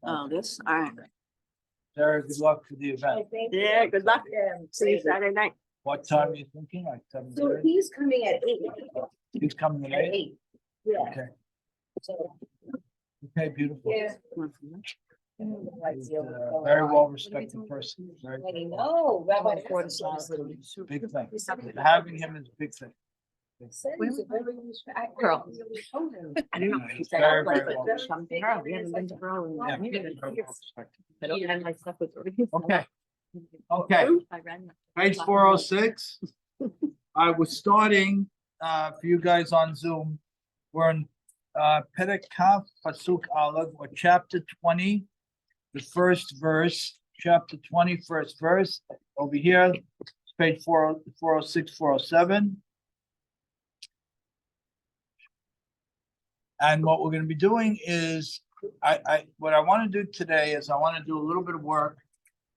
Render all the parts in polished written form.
Oh, this, all right. Sarah, good luck for the event. Yeah, good luck. See you Saturday night. What time are you thinking? Like So 7:30? he's coming at 8. He's coming at At 8? 8. Yeah. Okay, So, okay, beautiful. yeah. He's a very well respected person. I know, Rabbi Big thing. Having him is a big thing. Girl. I don't know. She He's said, very, like, very well something. Girl, we haven't been to Pearl in Yeah, years. very well respected. I don't have my stuff with me. Okay, okay. I ran. Page 406. I was starting for you guys on Zoom. We're in Perek Kaf Pasuk Aleph, or chapter 20, the first verse, chapter 20, first verse. Over here, it's page 406, 407. And what we're going to be doing is, what I want to do today is I want to do a little bit of work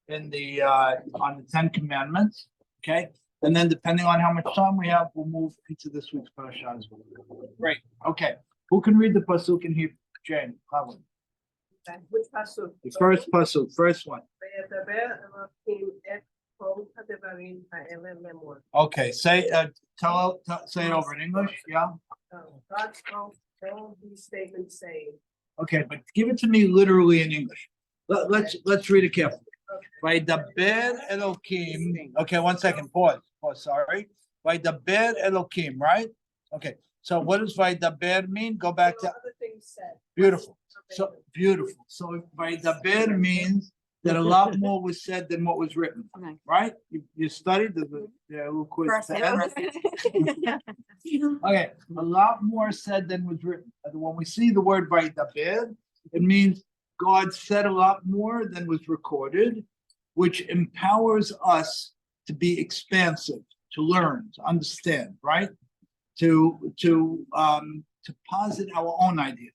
in the on the 10 Commandments, okay? And then depending on how much time we have, we'll move into this week's parasha as well. Great. Okay. Who can read the pasuk in here? Jane. Probably. Which pasuk? The first pasuk, first one. Okay. Say say it over in English. Yeah. God spoke all these statements saying. Okay, but give it to me literally in English. Let's read it carefully. Vaydaber Elokim. Okay, 1 second. Pause. Sorry. Vaydaber Elokim. Right. Okay. So what does Vaydaber mean? Go back to. Other things said. Beautiful. So beautiful. So Vaydaber means that a lot more was said than what was written. Nice. Right? You studied the little quiz. First, Okay, a lot more said than was written. When we see the word Vaydaber, it means God said a lot more than was recorded, which empowers us to be expansive, to learn, to understand, right? To posit our own ideas.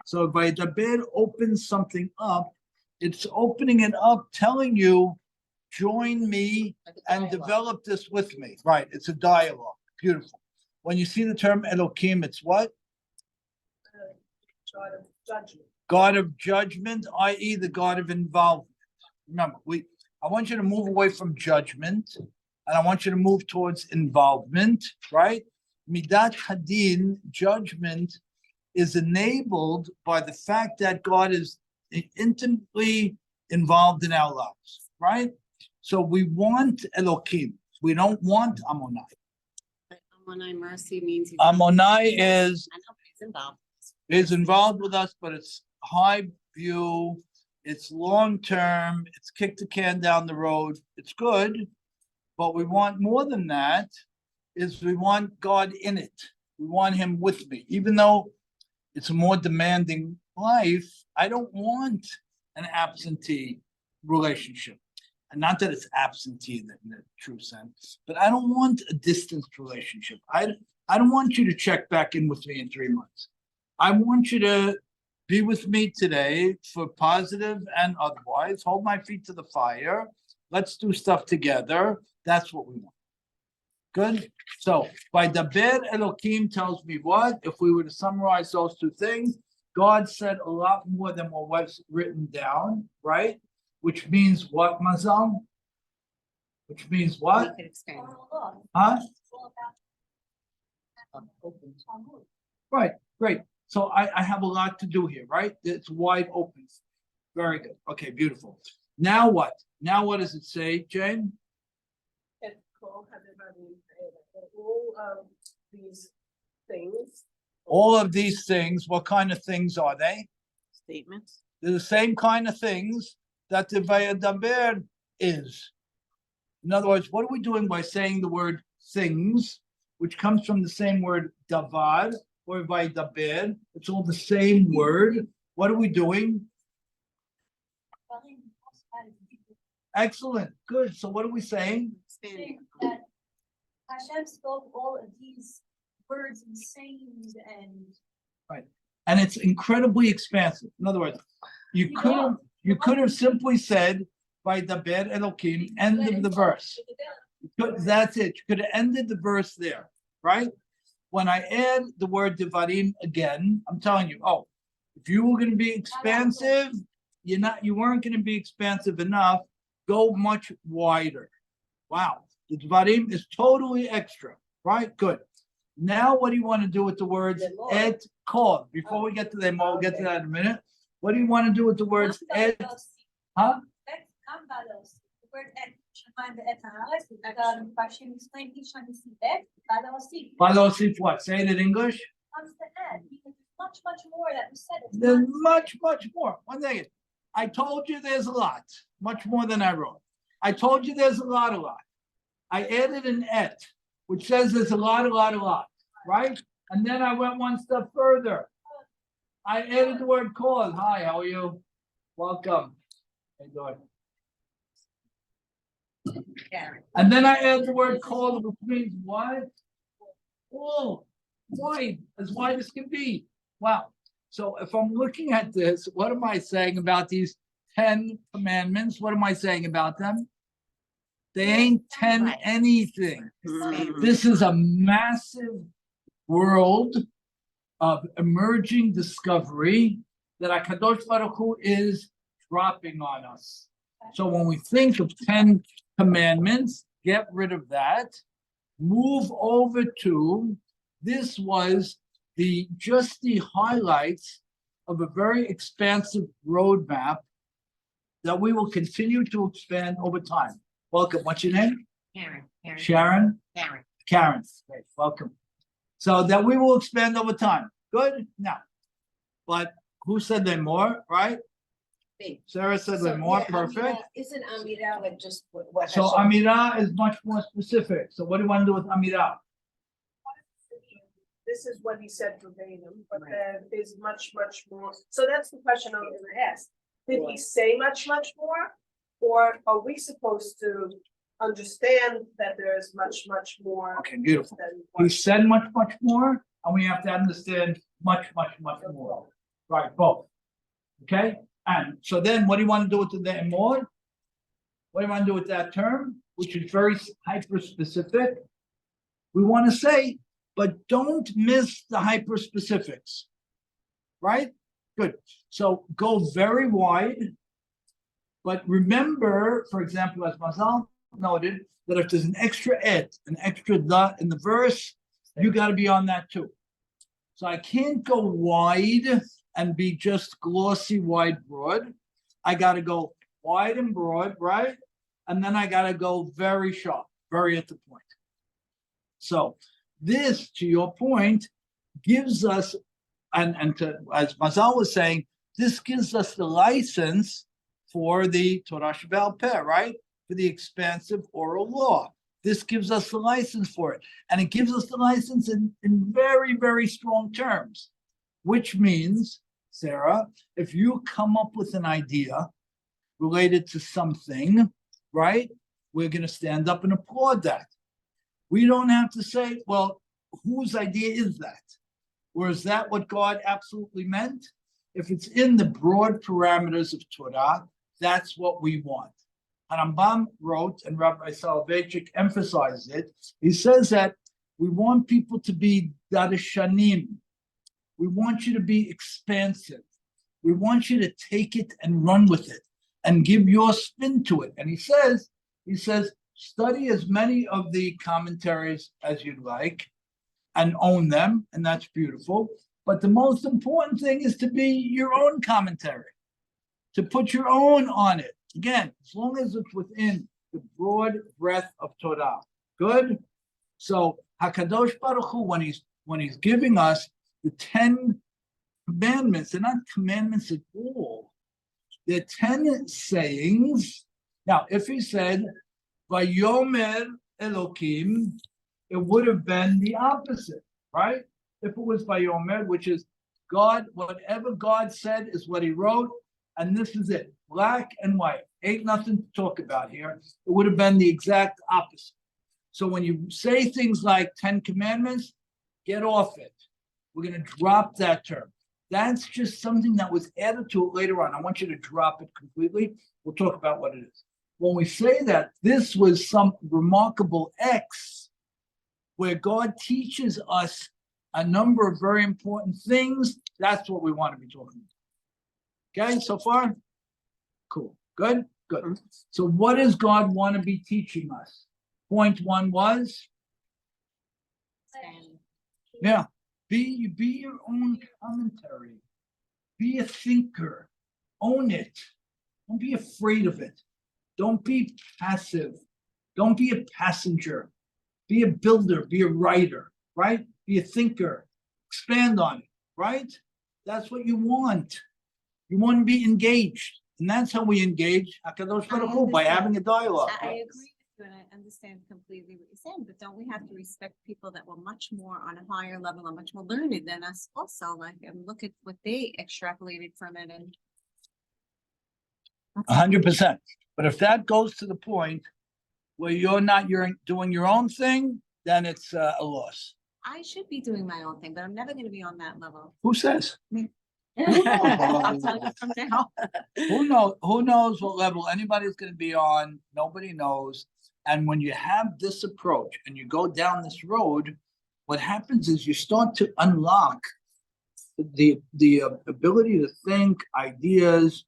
So Vaydaber opens something up. It's opening it up, telling you, join me and develop this with me. Right? It's a dialogue. Beautiful. When you see the term Elokim, it's what? God of judgment. God of judgment, i.e., the God of involvement. Remember, I want you to move away from judgment, and I want you to move towards involvement, right? Midat Hadin, judgment, is enabled by the fact that God is intimately involved in our lives, right? So we want Elokim. We don't want Ammonai. Ammonai mercy means. Ammonai is I know, but he's involved. involved with us, but it's high view, it's long term, it's kick the can down the road. It's good, but we want more than that. Is we want God in it. We want Him with me, even though it's a more demanding life. I don't want an absentee relationship. And not that it's absentee in the true sense, but I don't want a distanced relationship. I don't want you to check back in with me in 3 months. I want you to be with me today for positive and otherwise. Hold my feet to the fire. Let's do stuff together. That's what we want. Good. So Vaydaber Elokim tells me what? If we were to summarize those two things, God said a lot more than what was written down, right? Which means what, Mazal? Which means what? Huh? Right, great. So I have a lot to do here, right? It's wide open. Very good. Okay, beautiful. Now what? Now what does it say, Jane? All of these things. All of these things, what kind of things are they? Statements. They're the same kind of things that the Vaydaber is. In other words, what are we doing by saying the word things, which comes from the same word davar or Vaydaber? It's all the same word. What are we doing? Excellent. Good. So what are we saying? That Hashem spoke all of these words and sayings and. Right. And it's incredibly expansive. In other words, you could have simply said Vaydaber Elokim, end of the verse. That's it. You could have ended the verse there, right? when I add the word divarim again, I'm telling you, oh, if you were gonna be expansive, you weren't gonna be expansive enough, go much wider. Wow, the divarim is totally extra, right? Good. Now, what do you want to do with the words The more. et kol? Before we get to them, we'll get to that in a minute. What do you want to do with the words et? Huh? The word et, Shemaim ve'et haaretz, Hashem explained each time you see et, Balosif. Balosif what? Say it in English. Comes to add, because there's much more that was said. It's There's not- much more. One second. I told you there's a lot, much more than I wrote. I told you there's a lot. I added an et, which says there's a lot, right? And then I went one step further. I added the word cause. Hi, how are you? Welcome. How you doing? And then I add the word called, which means what? Oh, wide, as wide as can be. Wow. So if I'm looking at this, what am I saying about these 10 commandments? What am I saying about them? They ain't 10 Right. anything. Mhm. This is a massive world of emerging discovery that HaKadosh Baruch Hu is dropping on us. So when we think of 10 commandments, get rid of that, move over to, this was just the highlights of a very expansive roadmap that we will continue to expand over time. Welcome. What's your name? Karen. Sharon? Karen. Karen. Great. Welcome. So that we will expand over time. Good? Now, but who said there more, right? Me. Sarah said So, there more, yeah, perfect. Amira- Isn't Amira like just what? So Hashem- Amirah is much more specific. So what do you want to do with Amirah? This is what he said verbatim, but there is much more. So that's the question I was gonna ask. Did he say much more? Or are we supposed to understand that there is much more? Okay, beautiful. than He what- said much more, and we have to understand much more. Right, both. Okay, and so then what do you want to do with the more? What do you want to do with that term, which is very hyper specific? We want to say, but don't miss the hyper specifics. Right? Good. So go very wide. But remember, for example, as Mazal noted, that if there's an extra et, an extra the in the verse, you got to be on that too. So I can't go wide and be just glossy, wide, broad. I got to go wide and broad, right? And then I got to go very sharp, very at the point. So this, to your point, gives us, and to, as Mazal was saying, this gives us the license for the Torah Sheba'al Peh, right? For the expansive oral law. This gives us the license for it. And it gives us the license in very strong terms, which means, Sarah, if you come up with an idea related to something, right? We're going to stand up and applaud that. We don't have to say, well, whose idea is that? Or is that what God absolutely meant? If it's in the broad parameters of Torah, that's what we want. Rambam wrote, and Rabbi Soloveitchik emphasized it, he says that we want people to be darshanim. We want you to be expansive. We want you to take it and run with it and give your spin to it. And he says, study as many of the commentaries as you'd like and own them, and that's beautiful. But the most important thing is to be your own commentary, to put your own on it. Again, as long as it's within the broad breadth of Torah. Good? So HaKadosh Baruch Hu, when he's giving us the 10 commandments, they're not commandments at all. They're 10 sayings. Now, if he said, Vayomer Elokim, it would have been the opposite, right? If it was Vayomer, which is God, whatever God said is what he wrote, and this is it, black and white. Ain't nothing to talk about here. It would have been the exact opposite. So when you say things like 10 commandments, get off it. We're going to drop that term. That's just something that was added to it later on. I want you to drop it completely. We'll talk about what it is. When we say that this was some remarkable X, where God teaches us a number of very important things. That's what we want to be talking about. Okay, so far? Cool, good, good. So what does God want to be teaching us? Point one was, yeah, be your own commentary. Be a thinker. Own it. Don't be afraid of it. Don't be passive. Don't be a passenger. Be a builder. Be a writer, right? Be a thinker. Expand on it, right? That's what you want. You want to be engaged. And that's how we engage HaKadosh Baruch Hu, by having a dialogue. I agree with you and I understand completely what you're saying, but don't we have to respect people that were much more on a higher level and much more learned than us also, like, and look at what they extrapolated from it and. 100%. But if that goes to the point where you're doing your own thing, then it's a loss. I should be doing my own thing, but I'm never gonna be on that level. Who says? I'm telling you from now. Who knows what level anybody's going to be on? Nobody knows. And when you have this approach and you go down this road, what happens is you start to unlock the ability to think, ideas,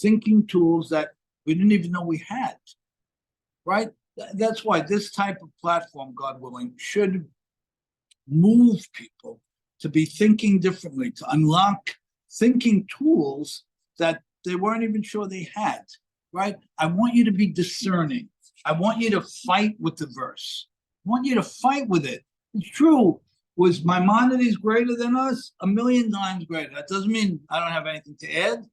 thinking tools that we didn't even know we had, right? That's why this type of platform, God willing, should move people to be thinking differently, to unlock thinking tools that they weren't even sure they had, right? I want you to be discerning. I want you to fight with the verse. I want you to fight with it. It's true. Was Maimonides greater than us? 1,000,000 times greater. That doesn't mean I don't have anything to add.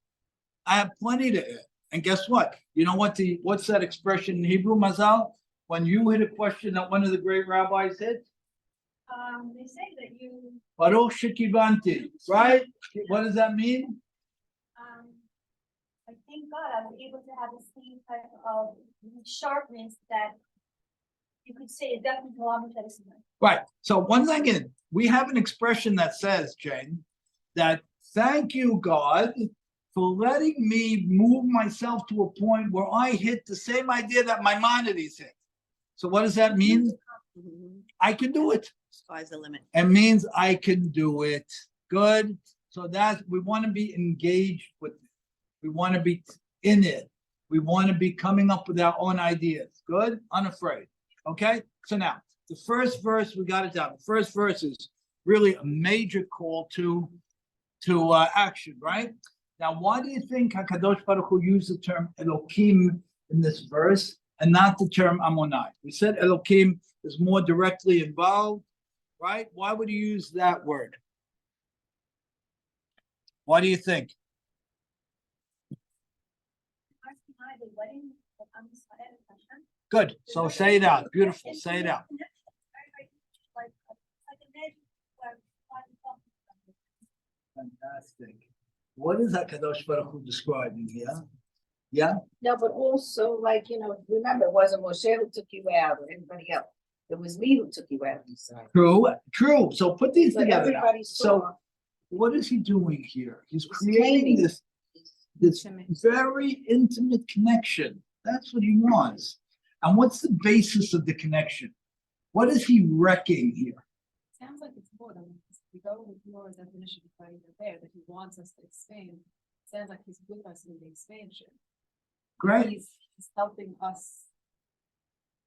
I have plenty to add. And guess what? You know what's that expression in Hebrew, Mazal? When you hit a question that one of the great rabbis hit? They say that you, Baruch shekivanti, right? What does that mean? I thank God I was able to have the same type of sharpness that you could say is definitely medicine. Right. So once again, we have an expression that says, Jane, that thank you, God, for letting me move myself to a point where I hit the same idea that Maimonides hit. So what does that mean? I can do it. Sky's the limit. It means I can do it. Good. So that we want to be engaged with it. We want to be in it. We want to be coming up with our own ideas. Good. Unafraid. Okay. So now the first verse, we got it down. The first verse is really a major call to action, right? Now, why do you think HaKadosh Baruch Hu used the term Elokim in this verse and not the term Ammonai? We said Elokim is more directly involved, right? Why would he use that word? Why do you think? Good. So say it out. Beautiful. Say it out. Fantastic. What is HaKadosh Baruch Hu describing here? Yeah? No, but also like, remember, it wasn't Moshe who took you out or anybody else. It was me who took you out. True. So put these So together now. everybody So saw. what is he doing here? He's creating this very intimate connection. That's what he wants. And what's the basis of the connection? What is he wrecking here? Sounds like it's more than, we go with more definition of there, that he wants us to expand. Sounds like he's with us in the expansion. Great. He's helping us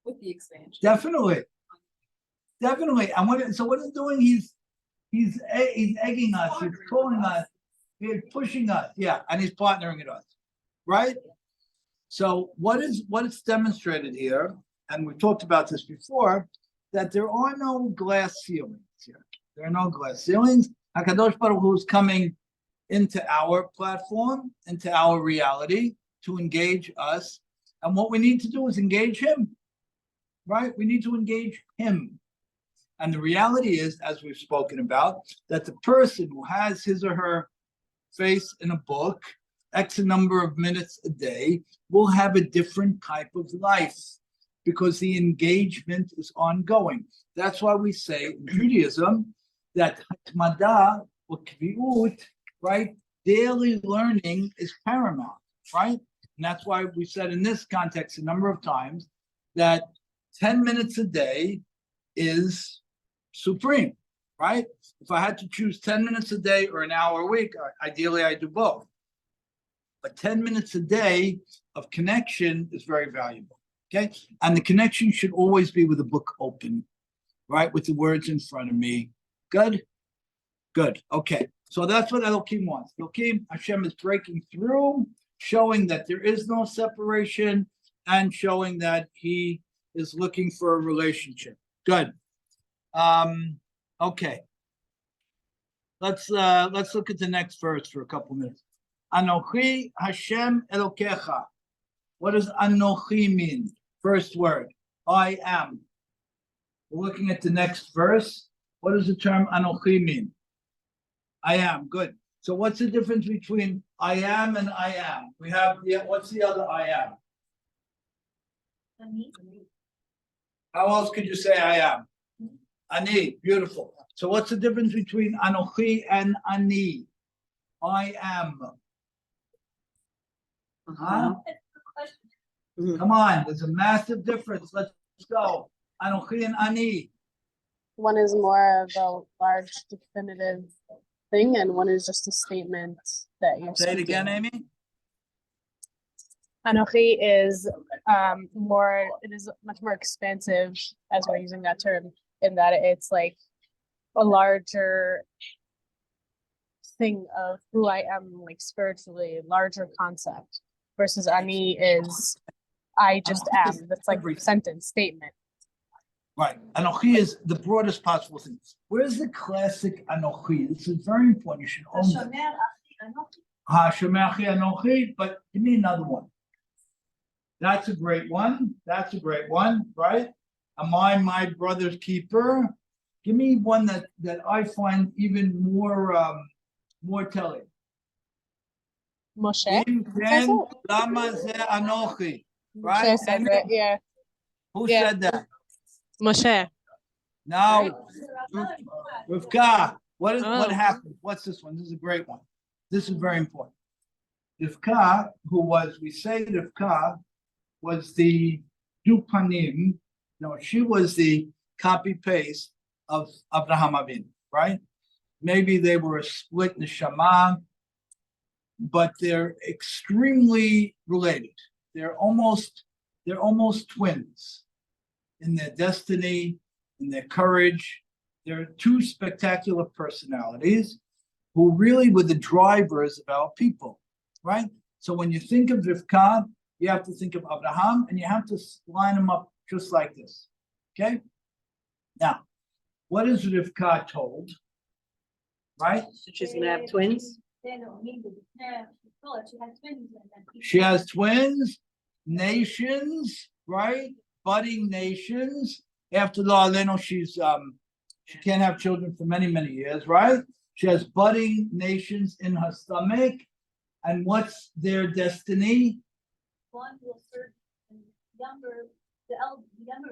with the expansion. Definitely. And what he's doing, he's egging us, he's calling us, he's pushing us, yeah, and he's partnering with us, right? So what is demonstrated here, and we've talked about this before, that there are no glass ceilings here. There are no glass ceilings. HaKadosh Baruch Hu is coming into our platform, into our reality to engage us. And what we need to do is engage him, right? We need to engage him. And the reality is, as we've spoken about, that the person who has his or her face in a book, X number of minutes a day, will have a different type of life because the engagement is ongoing. That's why we say in Judaism that hatmada or kviut, right? Daily learning is paramount, right? And that's why we said in this context a number of times that 10 minutes a day is supreme. right? If I had to choose 10 minutes a day or an hour a week, ideally I do both. But 10 minutes a day of connection is very valuable, okay? And the connection should always be with a book open, right? With the words in front of me. Good? Good, okay. So that's what Elohim wants. Elohim, Hashem is breaking through, showing that there is no separation and showing that he is looking for a relationship. Good. Okay. Let's look at the next verse for a couple minutes. Anochi Hashem Elokecha. What does Anochi mean? First word, I am. We're looking at the next verse. What does the term Anochi mean? I am, good. So what's the difference between I am and I am? We have what's the other I am? How else could you say I am? Ani, beautiful. So what's the difference between Anochi and Ani? I am. Huh? Come on, there's a massive difference. Let's go. Anochi and Ani. One is more of a large definitive thing, and one is just a statement that you're Say it speaking. again, Amy. Anochi is more, it is much more expansive as we're using that term, in that it's like a larger thing of who I am, like spiritually, larger concept, versus Ani is I just am. That's like a sentence statement. Right. Anochi is the broadest possible thing. Where's the classic Anochi? This is very important. You should own it. Hashomer Achi Anochi, but give me another one. That's a great one. That's a great one, right? Am I my brother's keeper? Give me one that I find even more telling. Moshe. Im ken lama ze Anochi. Right? Moshe said that, yeah. Who Yeah. said that? Moshe. Now, Rivka, what Oh. happened? What's this one? This is a great one. This is very important. Rivka, we say Rivka was the Dupanim, she was the copy-paste of Abraham Avinu, right? Maybe they were a split neshama, but they're extremely related. They're almost twins in their destiny, in their courage. They're two spectacular personalities who really were the drivers of our people, right? So when you think of Rivka, you have to think of Abraham, and you have to line them up just like this, okay? Now, what is Rivka told, right? So she's gonna have twins? She has twins, nations, right? Budding nations. After the Aleno, she can't have children for many, many years, right? She has budding nations in her stomach. And what's their destiny? One will serve the younger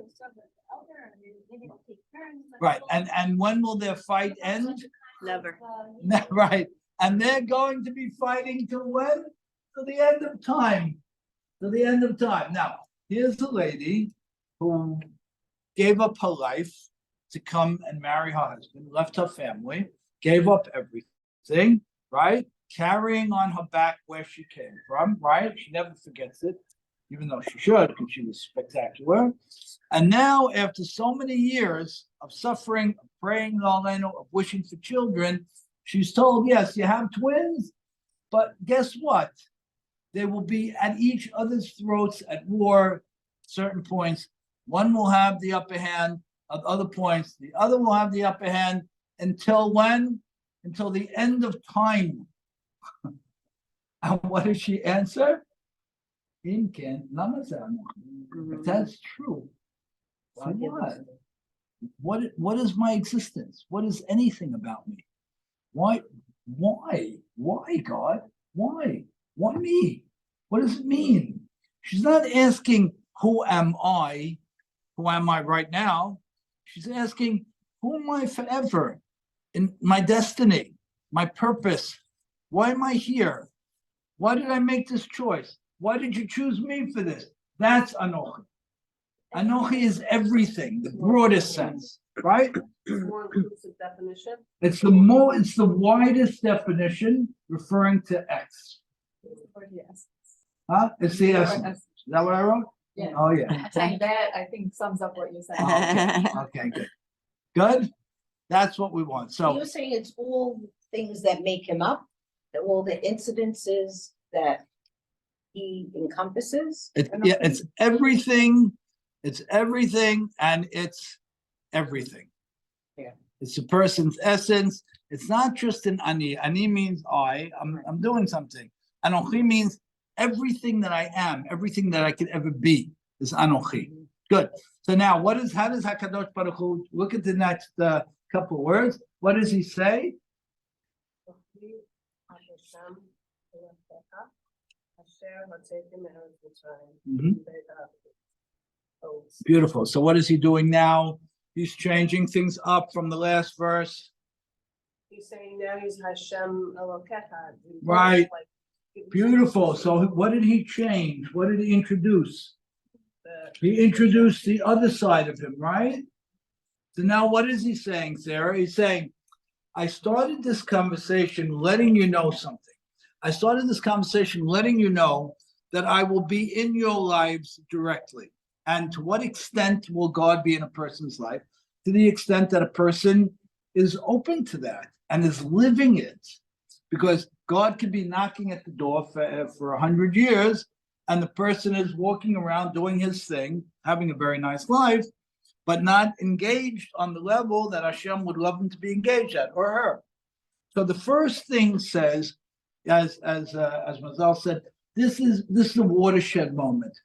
will serve the elder, and maybe they'll take turns. Right. And when will their fight end? Never. Right. And they're going to be fighting till when? Till the end of time. Till the end of time. Now, here's a lady who gave up her life to come and marry her husband, left her family, gave up everything, right? Carrying on her back where she came from, right? She never forgets it, even though she should, because she was spectacular. And now, after so many years of suffering, of praying, of wishing for children, she's told, yes, you have twins, but guess what? They will be at each other's throats at war at certain points. One will have the upper hand at other points. The other will have the upper hand until when? Until the end of time. And what does she answer? But that's true. So what? What is my existence? What is anything about me? Why, God? Why me? What does it mean? She's not asking, who am I? Who am I right now? She's asking, who am I forever? In my destiny, my purpose. Why am I here? Why did I make this choice? Why did you choose me for this? That's Anochi. Anochi is everything, the broadest sense, right? More inclusive definition. It's the widest definition referring to X. Or yes. Huh? It's the Or essence. yes. Is that what I wrote? Yeah. Oh, yeah. And that, I think, sums up what you're saying. Okay, good. Good? That's what we want. So, You're saying it's all things that make him up, that all the incidences that he encompasses? it's everything, and it's everything. Yeah. It's a person's essence. It's not just an ani. Ani means I'm doing something. Anochi means everything that I am, everything that I could ever be is Anochi. Good. So now how does HaKadosh Baruch Hu, look at the next couple of words. What does he say? Mhm. Beautiful. So what is he doing now? He's changing things up from the last verse. He's saying now he's Hashem Elokecha. Right. Like, Beautiful. So what did he change? What did he introduce? He introduced the other side of him, right? So now what is he saying, Sarah? He's saying, I started this conversation letting you know something. I started this conversation letting you know that I will be in your lives directly. And to what extent will God be in a person's life? To the extent that a person is open to that and is living it. Because God could be knocking at the door for 100 years, and the person is walking around doing his thing, having a very nice life, but not engaged on the level that Hashem would love him to be engaged at, or her. So the first thing says, as Mazal said, this is a watershed moment.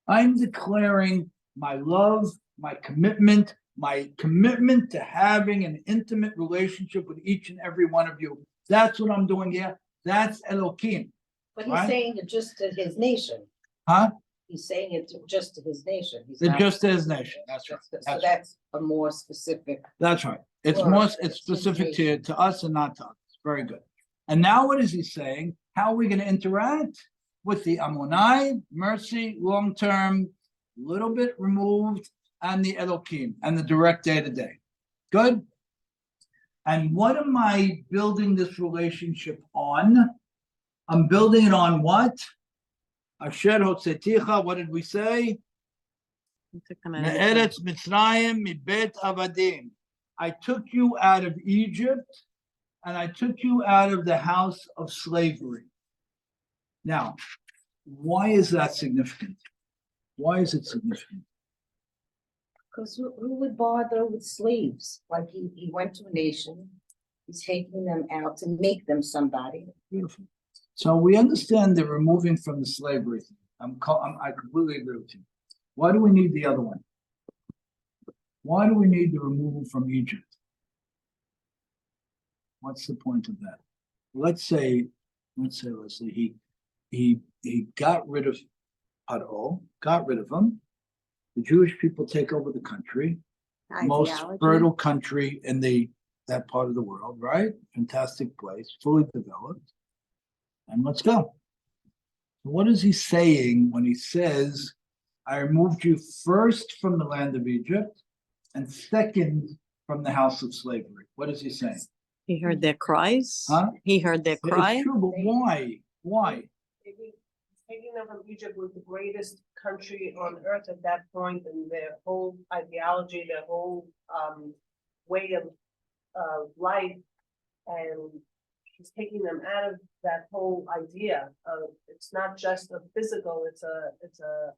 I'm declaring my love, my commitment to having an intimate relationship with each and every one of you. That's what I'm doing here. That's Elohim. But he's Right. saying it just to his nation. Huh? He's saying it just to his nation. He's It's not- just his nation. That's right. So That's right. that's a more specific. That's right. It's Word. more, it's specific to us and not to others. Very good. And now what is he saying? How are we going to interact with the Ammonai, mercy, long-term, little bit removed, and the Elohim, and the direct day-to-day? Good? And what am I building this relationship on? I'm building it on what? Asher hotzeticha, what did we say? Me'eretz Mitzrayim mibet avadim. I took you out of Egypt, and I took you out of the house of slavery. Now, why is that significant? Why is it significant? Because who would bother with slaves? Like he went to a nation, he's taking them out to make them somebody. Beautiful. So we understand that we're moving from the slavery thing. I completely agree with you. Why do we need the other one? Why do we need the removal from Egypt? What's the point of that? Let's say, Leslie, he got rid of Paro, got rid of him. The Jewish people take over the country, most Ideology. fertile country in that part of the world, right? Fantastic place, fully developed. And let's go. What is he saying when he says, I removed you first from the land of Egypt and second from the house of slavery? What is he saying? He heard their cries. Huh? He heard their cry. It's true, but why? Why? Maybe taking them from Egypt was the greatest country on earth at that point, and their whole ideology, their whole way of life, and he's taking them out of that whole idea of it's not just a physical, it's a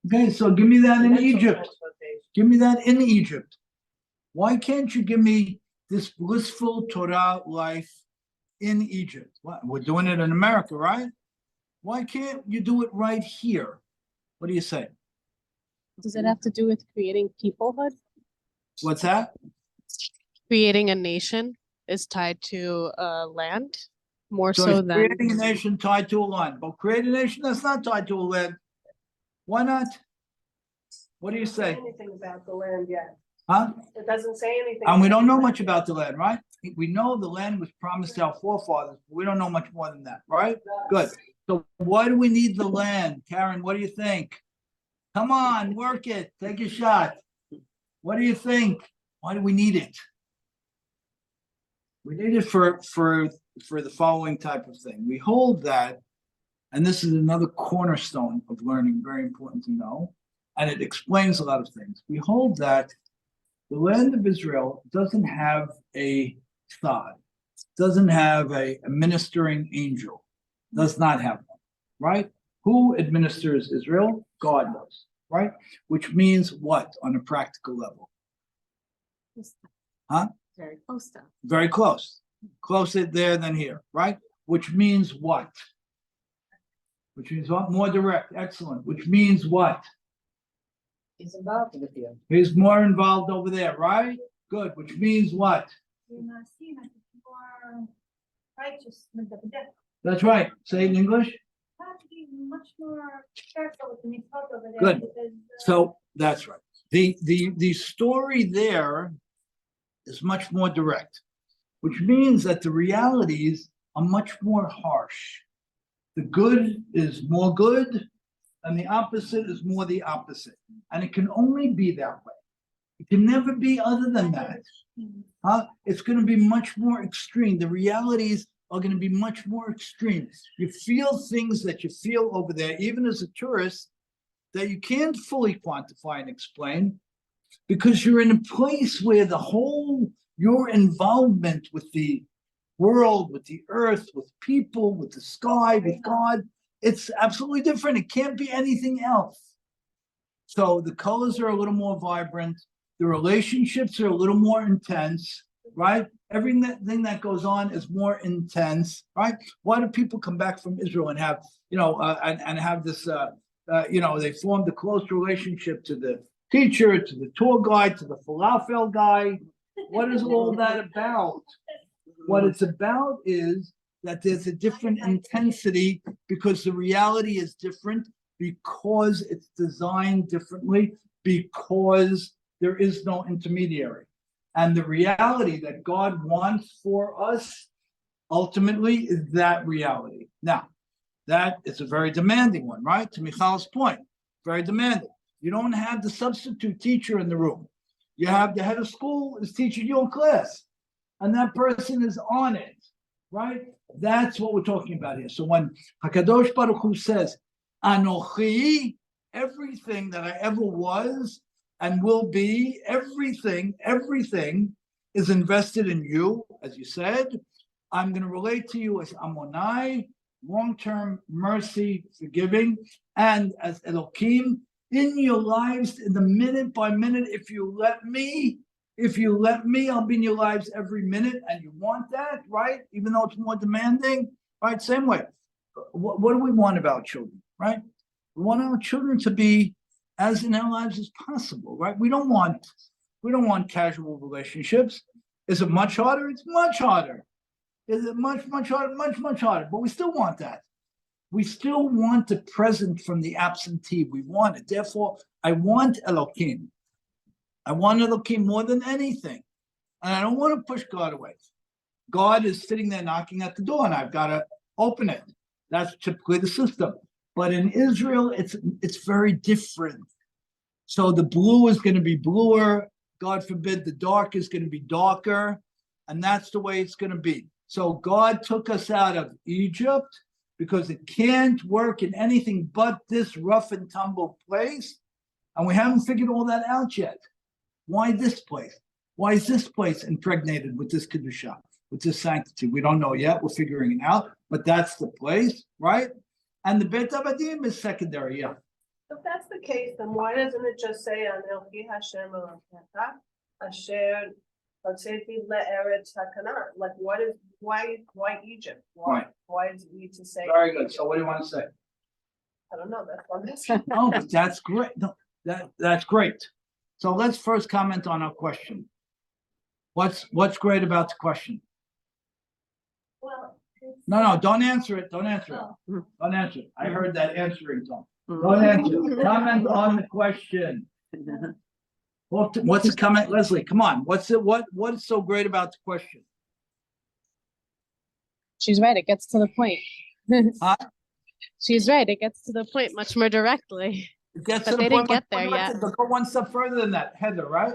Okay, so give me that in mental Egypt. transportation. Give me that in Egypt. Why can't you give me this blissful Torah life in Egypt? What, we're doing it in America, right? Why can't you do it right here? What do you say? Does it have to do with creating peoplehood? What's that? Creating a nation is tied to land more So so it's than creating a nation tied to a land, but create a nation that's not tied to a land. Why not? What do you Doesn't say say? anything about the land yet. Huh? It doesn't say anything. And we about don't know the much land about the land, right? We know the land was promised to our forefathers. But we don't know much more than that, right? yet. Good. So why do we need the land? Karen, what do you think? Come on, work it. Take a shot. What do you think? Why do we need it? We need it for the following type of thing. We hold that, and this is another cornerstone of learning, very important to know, and it explains a lot of things. We hold that the land of Israel doesn't have a God, doesn't have a ministering angel, does not have one, right? Who administers Israel? God does, right? Which means what on a practical level? Huh? Very close to. Very close. Closer there than here, right? Which means what? Which means what? More direct. Excellent. Which means what? He's involved with you. He's more involved over there, right? Good. Which means what? You're not seeing like more righteous. That's right. Say it in English. Have to be much more careful with the mitzvot over there. Good. Because, So that's right. The story there is much more direct, which means that the realities are much more harsh. The good is more good, and the opposite is more the opposite. And it can only be that way. It can never be other than that. It's going to be much more extreme. The realities are going to be much more extreme. You feel things that you feel over there, even as a tourist, that you can't fully quantify and explain, because you're in a place where your involvement with the world, with the earth, with people, with the sky, with God, it's absolutely different. It can't be anything else. So the colors are a little more vibrant. The relationships are a little more intense, right? Everything that goes on is more intense, right? Why do people come back from Israel and have, and have this, they formed a close relationship to the teacher, to the tour guide, to the falafel guy? What is all that about? What it's about is that there's a different intensity because the reality is different, because it's designed differently, because there is no intermediary. And the reality that God wants for us ultimately is that reality. Now, that is a very demanding one, right? To Michal's point, very demanding. You don't have the substitute teacher in the room. You have the head of school is teaching your class, and that person is on it, right? That's what we're talking about here. So when HaKadosh Baruch Hu says, Anochi, everything that I ever was and will be, everything is invested in you, as you said. I'm going to relate to you as Amonai, long-term mercy, forgiving, and as Elohim, in your lives, in the minute by minute, if you let me, I'll be in your lives every minute, and you want that, right? Even though it's more demanding, right? Same way. What do we want of our children, right? We want our children to be as in our lives as possible, right? We don't want casual relationships. Is it much harder? It's much harder. Is it much harder? Much harder. But we still want that. We still want the present from the absentee. We want it. Therefore, I want Elohim. I want Elohim more than anything. And I don't want to push God away. God is sitting there knocking at the door, and I've got to open it. That's typically the system. But in Israel, it's very different. So the blue is going to be bluer. God forbid, the dark is going to be darker. And that's the way it's going to be. So God took us out of Egypt because it can't work in anything but this rough and tumble place. And we haven't figured all that out yet. Why this place? Why is this place impregnated with this Kedusha, with this sanctity? We don't know yet. We're figuring it out. But that's the place, right? And the Beit Abadim is secondary, yeah. If that's the case, then why doesn't it just say on Elki Hashem Elokecha Asher Hotzeti Le'eretz HaKanan? Like, why Egypt? Why does it need to say? Very good. So what do you want to say? I don't know. That's what I'm asking. No, but that's great. No, that's great. So let's first comment on our question. What's great about the question? Well. No, don't answer it. Don't answer it. Oh. Don't answer it. I heard that answering tone. Don't answer it. Comment on the question. What's the comment, Leslie? Come on. What is so great about the question? She's right. It gets to the point. Huh? She's right. It gets to the point much more directly. It gets to But the they point didn't get there where yet. they'll go one step further than that. Heather, right?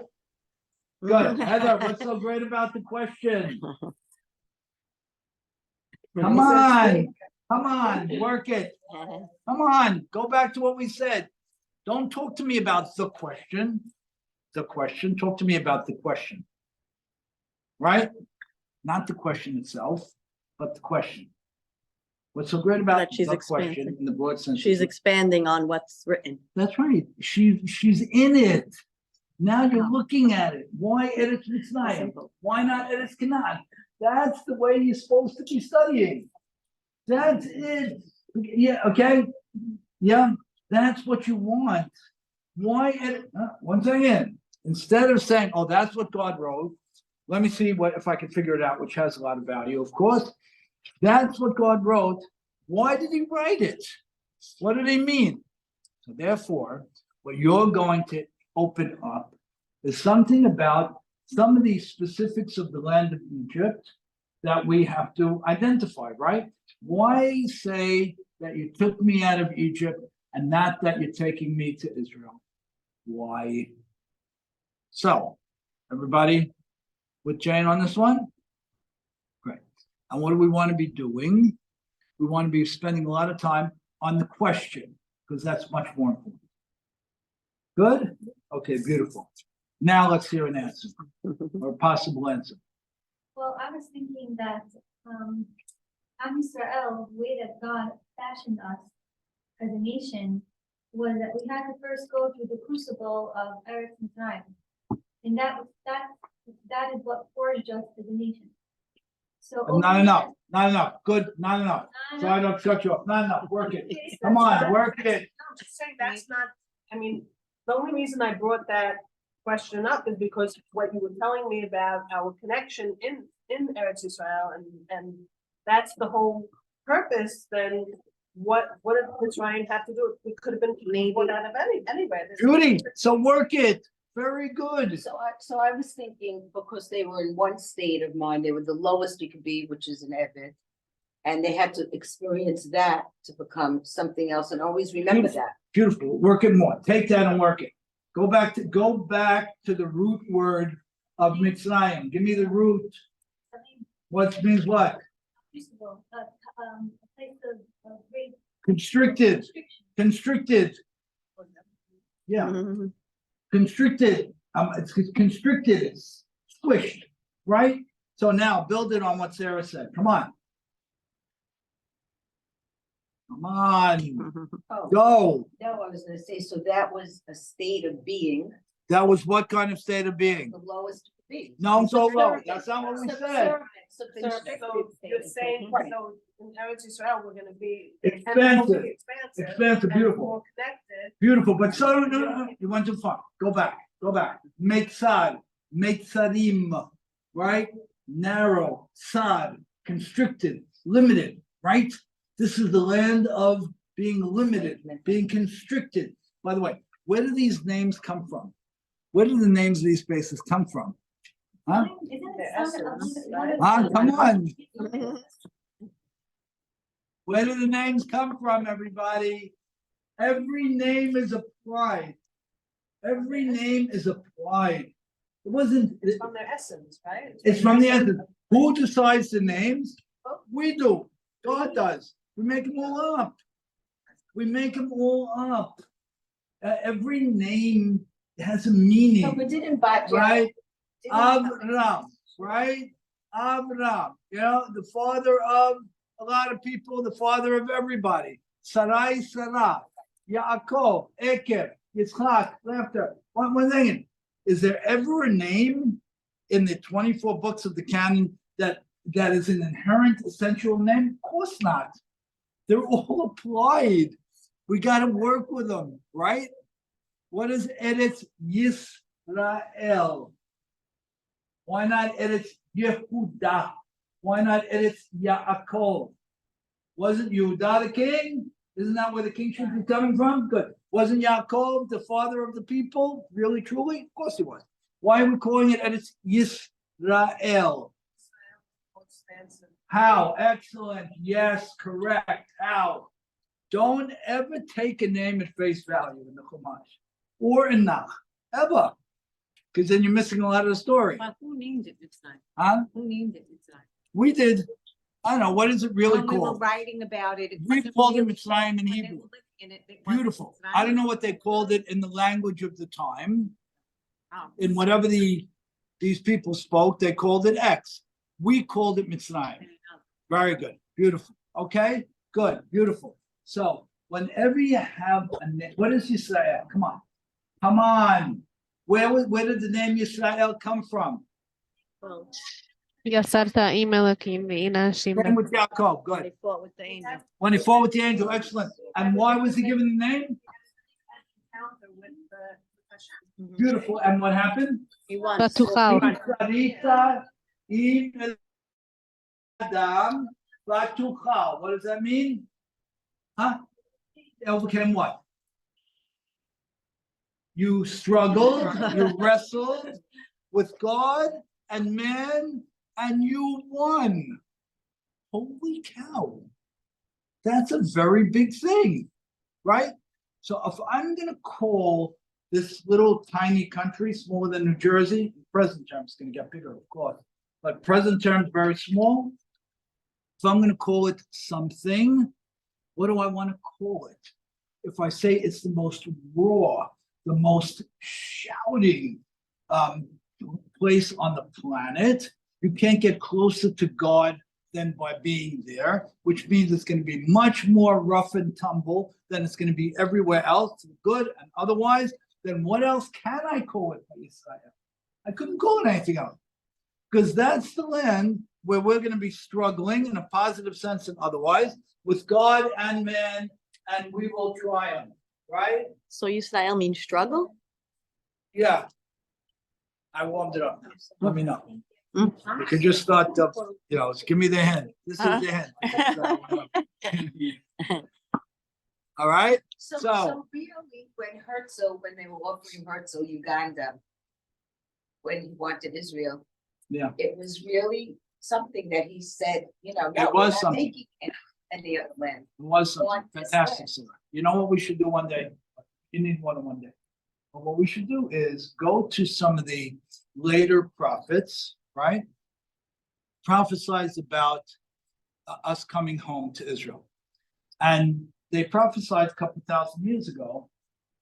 Good. Heather, what's so great about the question? Come on, come on, work it. Come on, go back to what we said. Don't talk to me about the question. The question, talk to me about the question. Right? Not the question itself, but the question. What's so great about That she's the question expanding. in the broad sense? She's expanding on what's written. That's right. She's in it. Now you're looking at it. Why Eretz Mitzrayim? Simple. Why not Eretz Canaan? That's the way you're supposed to be studying. That's it. Yeah, okay. Yeah, that's what you want. Why once again, instead of saying, oh, that's what God wrote, let me see what if I can figure it out, which has a lot of value, of course. That's what God wrote. Why did he write it? What did he mean? So therefore, what you're going to open up is something about some of these specifics of the land of Egypt that we have to identify, right? Why say that you took me out of Egypt and not that you're taking me to Israel? Why? So, everybody with Jane on this one? Great. And what do we want to be doing? We want to be spending a lot of time on the question, because that's much more important. Good? Okay, beautiful. Now let's hear an answer, or a possible answer. Well, I was thinking that, Am Yisrael, the way that God fashioned us as a nation, was that we had to first go through the crucible of Eretz Mitzrayim. And that is what forged us as a nation. So. Not enough, not enough, good, not enough. So I don't shut you up, not enough, work it. Come on, work it. No, I'm just saying that's not, I mean, the only reason I brought that question up is because what you were telling me about our connection in Eretz Yisrael and that's the whole purpose, then what did Mitzrayim have to do? We could have been born out of anywhere. Judy, so work it. Very good. So I was thinking, because they were in one state of mind, they were the lowest you could be, which is an Evid. And they had to experience that to become something else, and always remember that. Beautiful, work it more. Take that and work it. Go back to the root word of Mitzrayim. Give me the root. What means what? Crucible, a place of great Constricted, restriction. constricted. Yeah, Mhm. constricted. It's constricted, it's squished, right? So now build it on what Sarah said. Come on. Come on, Oh, go. no, I was gonna say, so that was a state of being, That was what kind of state of being? the lowest you could be. No, so low. Subservient. That's not what we said. Subservient. So you're saying, Right. so in Eretz Yisrael, we're gonna be. Expansive. Expansive. Expansive, and beautiful. More connected. Beautiful, but so no, you went too far. Go back. Meitzad, meitzadim, right? Narrow, sad, constricted, limited, right? This is the land of being limited, being constricted. By the way, where do these names come from? Where do the names of these spaces come from? Huh? Isn't The it sound essence, one of Ah, the- come on. Where do the names come from, everybody? Every name is applied. Every name is applied. It wasn't, It's from their essence, right? it's from the essence. Who decides the names? We do. God does. We make them all up. We make them all up. Every name has a No, meaning, but didn't Bat. right? Avram, right? Avram, you know, the father of a lot of people, the father of everybody. Sarai, Sarah, Yaakov, Eker, Yitzchak, laughter. One thing, is there ever a name in the 24 books of the canon that is an inherent essential name? Of course not. They're all applied. We got to work with them, right? What is Eretz Yisrael? Why not Eretz Yehuda? Why not Eretz Yaakov? Wasn't Yehuda the king? Isn't that where the kingship is coming from? Good. Wasn't Yaakov the father of the people? Really, truly? Of course he was. Why are we calling it Eretz Yisrael? Expansive. How? Excellent. Yes, correct. How? Don't ever take a name at face value in the Chumash or in Nach, ever. Because then you're missing a lot of the story. But who named it Mitzrayim? Huh? Who named it Mitzrayim? We did. I don't know, what is it really When we were called? writing about it. We wasn't called it really Mitzrayim in when they Hebrew. were living in it, it wasn't Beautiful. Mitzrayim. I don't know what they called it in the language of the time. Oh. In whatever these people spoke, they called it X. We called it Mitzrayim. Very good. Beautiful. Okay, good, beautiful. So whenever you have a name, what is Yisrael? Come on. Come on. Where did the name Yisrael come from? יצרת עם אלוקים והנה השם. Same with Yaakov. Good. They fought with the angel. When he fought with the angel, excellent. And why was he given the name? Encounter with the question. Beautiful. And what happened? He won. בטוחה. Sarita im Adam Batuchal. What does that mean? Huh? It overcame what? You struggled, you wrestled with God and man, and you won. Holy cow. That's a very big thing, right? So if I'm gonna call this little tiny country smaller than New Jersey, in present terms, it's gonna get bigger, of course, but present terms very small. So I'm gonna call it something. What do I want to call it? If I say it's the most raw, the most shouting place on the planet, you can't get closer to God than by being there, which means it's going to be much more rough and tumble than it's going to be everywhere else, good and otherwise. Then what else can I call it by Israel? I couldn't call it anything else, because that's the land where we're going to be struggling in a positive sense and otherwise with God and man, and we will triumph, right? So Yisrael means struggle? Yeah. I warmed it up. Let me know. Mm. You can just start, give me the hand. This is the hand. All right? So So- really, when they were offering Herzl Uganda, when he wanted Israel. Yeah. It was really something that he said, no, It we're was not something. taking any other land. It was Want this fantastic, land. Sarah. You know what we should do one day? You need more than one day. But what we should do is go to some of the later prophets, right? Prophesied about us coming home to Israel. And they prophesied a couple thousand years ago,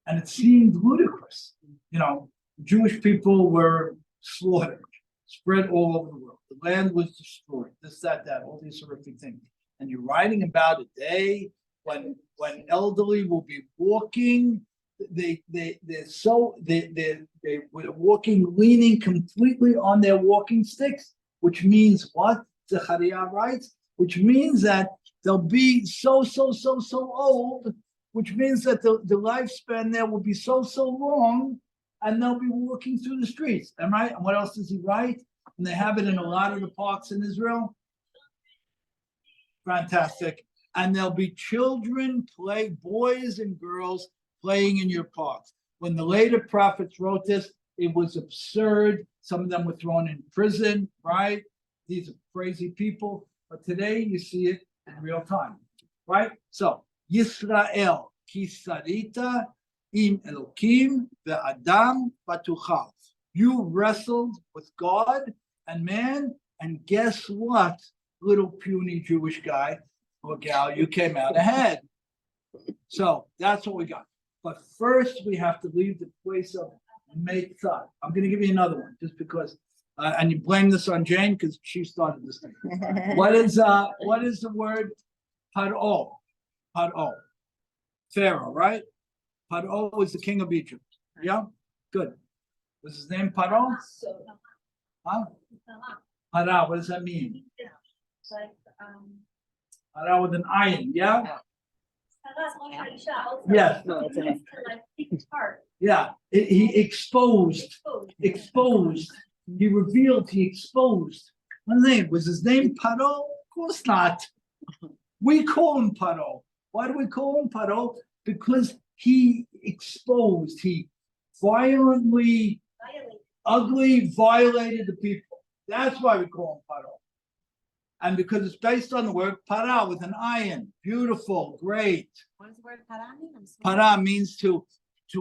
and it seemed ludicrous. Jewish people were slaughtered, spread all over the world. The land was destroyed, this, that, all these horrific things. And you're writing about a day when elderly will be walking, they're walking, leaning completely on their walking sticks, which means what? Zechariah writes, which means that they'll be so old, which means that the lifespan there will be so long, and they'll be walking through the streets. Am I right? And what else does he write? And they have it in a lot of the parks in Israel. Fantastic. And there'll be children, boys and girls playing in your parks. When the later prophets wrote this, it was absurd. Some of them were thrown in prison, right? These are crazy people. But today you see it in real time, right? So, Yisrael, Kisarita, im Elokim, ve'adam batuchal. You wrestled with God and man, and guess what, little puny Jewish guy or gal, you came out ahead. So that's what we got. But first, we have to leave the place of Meitzah. I'm going to give you another one, just because, and you blame this on Jane because she started this thing. What is the word Paro? Paro, Pharaoh, right? Paro was the king of Egypt. Yeah, good. Was his name Paro? Huh? Para, what does that mean? Like, Para with an iron, yeah? Salah, Yes. No, it's okay. to like take it apart. Yeah, he exposed. He revealed, he exposed. What name? Was his name Paro? Of course not. We call him Paro. Why do we call him Paro? Because he exposed, he violently, ugly, violated the people. That's why we call him Paro. And because it's based on the word para with an iron, beautiful, great. What does the word para mean? I'm sorry. Para means to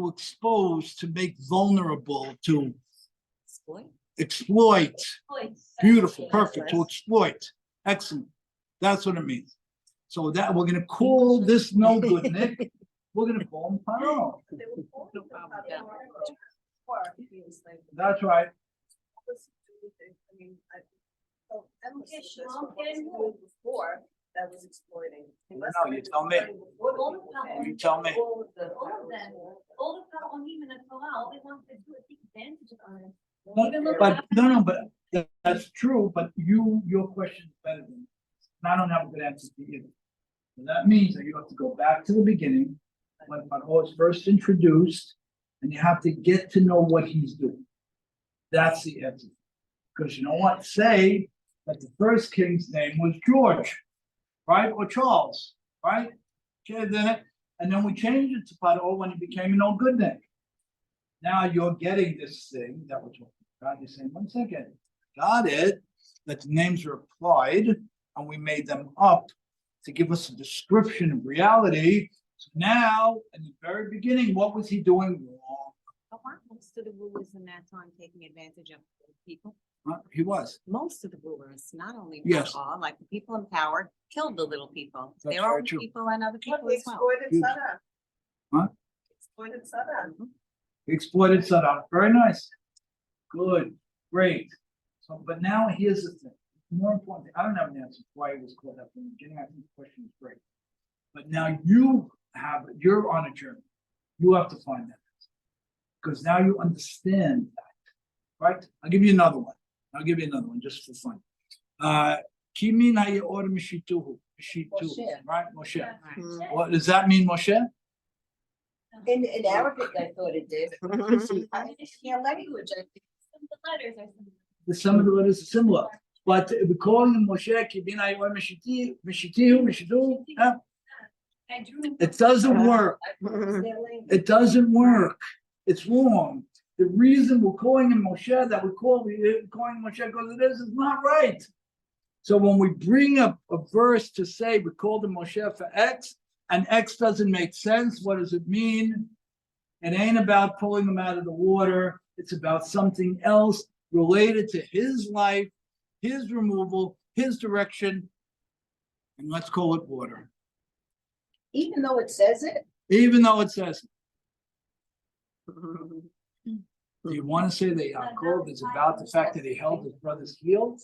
expose, to make vulnerable, to exploit. Beautiful, perfect, to exploit. Excellent. That's what it means. So that we're gonna call this no good Nick. We're gonna call him Paro. They were born No with problem with that that. or he was like- That's right. What was he doing? I mean, so endlessly, Yeah, that's sure, what okay. was he doing before that was exploiting. He No, must no, have you been tell me. exploiting before the All people the came. You tell me. All of the. All of them, all the Pa'onim in the Torah, all they want to do is take advantage of others. But no, but that's true, but your question is better than. And I don't have a good answer to either. And that means that you have to go back to the beginning, when Paro is first introduced, and you have to get to know what he's doing. That's the answer. Because you know what? Say that the first king's name was George, right? Or Charles, right? Okay, and then we changed it to Paro when he became an old good name. Now you're getting this thing that we're talking about. You're saying, 1 second, got it, that the names are applied and we made them up to give us a description of reality. So now, in the very beginning, what was he doing wrong? But weren't most of the rulers in that time taking advantage of people? He was. Most of the rulers, not only Yes. all, like the people in power killed the little people. That's Their very own true. people and other What, people he as well. exploited Huge. Saddam. Huh? Exploited Saddam. He exploited Saddam. Very nice. Good, great. So, but now here's the thing. More important, thing, I don't have an answer why he was called that from the beginning. I think the question is great. But now you're on a journey. You have to find that. Because now you understand that, right? I'll give you another one. Just for fun. Kimin hayor mishituhu, Moshe. right? Moshe. Right. What does that mean, Moshe? In Arabic, I thought it did. Yeah, language, I think. The letters are similar. Some of the letters are similar, but we're calling him Moshe. Kimin hayor mishituhu. I drew. It doesn't work. It's their language. It doesn't work. It's wrong. The reason we're calling him Moshe, that we're calling him Moshe because it is not right. So when we bring up a verse to say we called him Moshe for X, and X doesn't make sense, what does it mean? It ain't about pulling him out of the water. It's about something else related to his life, his removal, his direction, and let's call it water. Even though it says it, Even though it says. Do you want to say that Yaakov is about the fact that he held his brother's heel?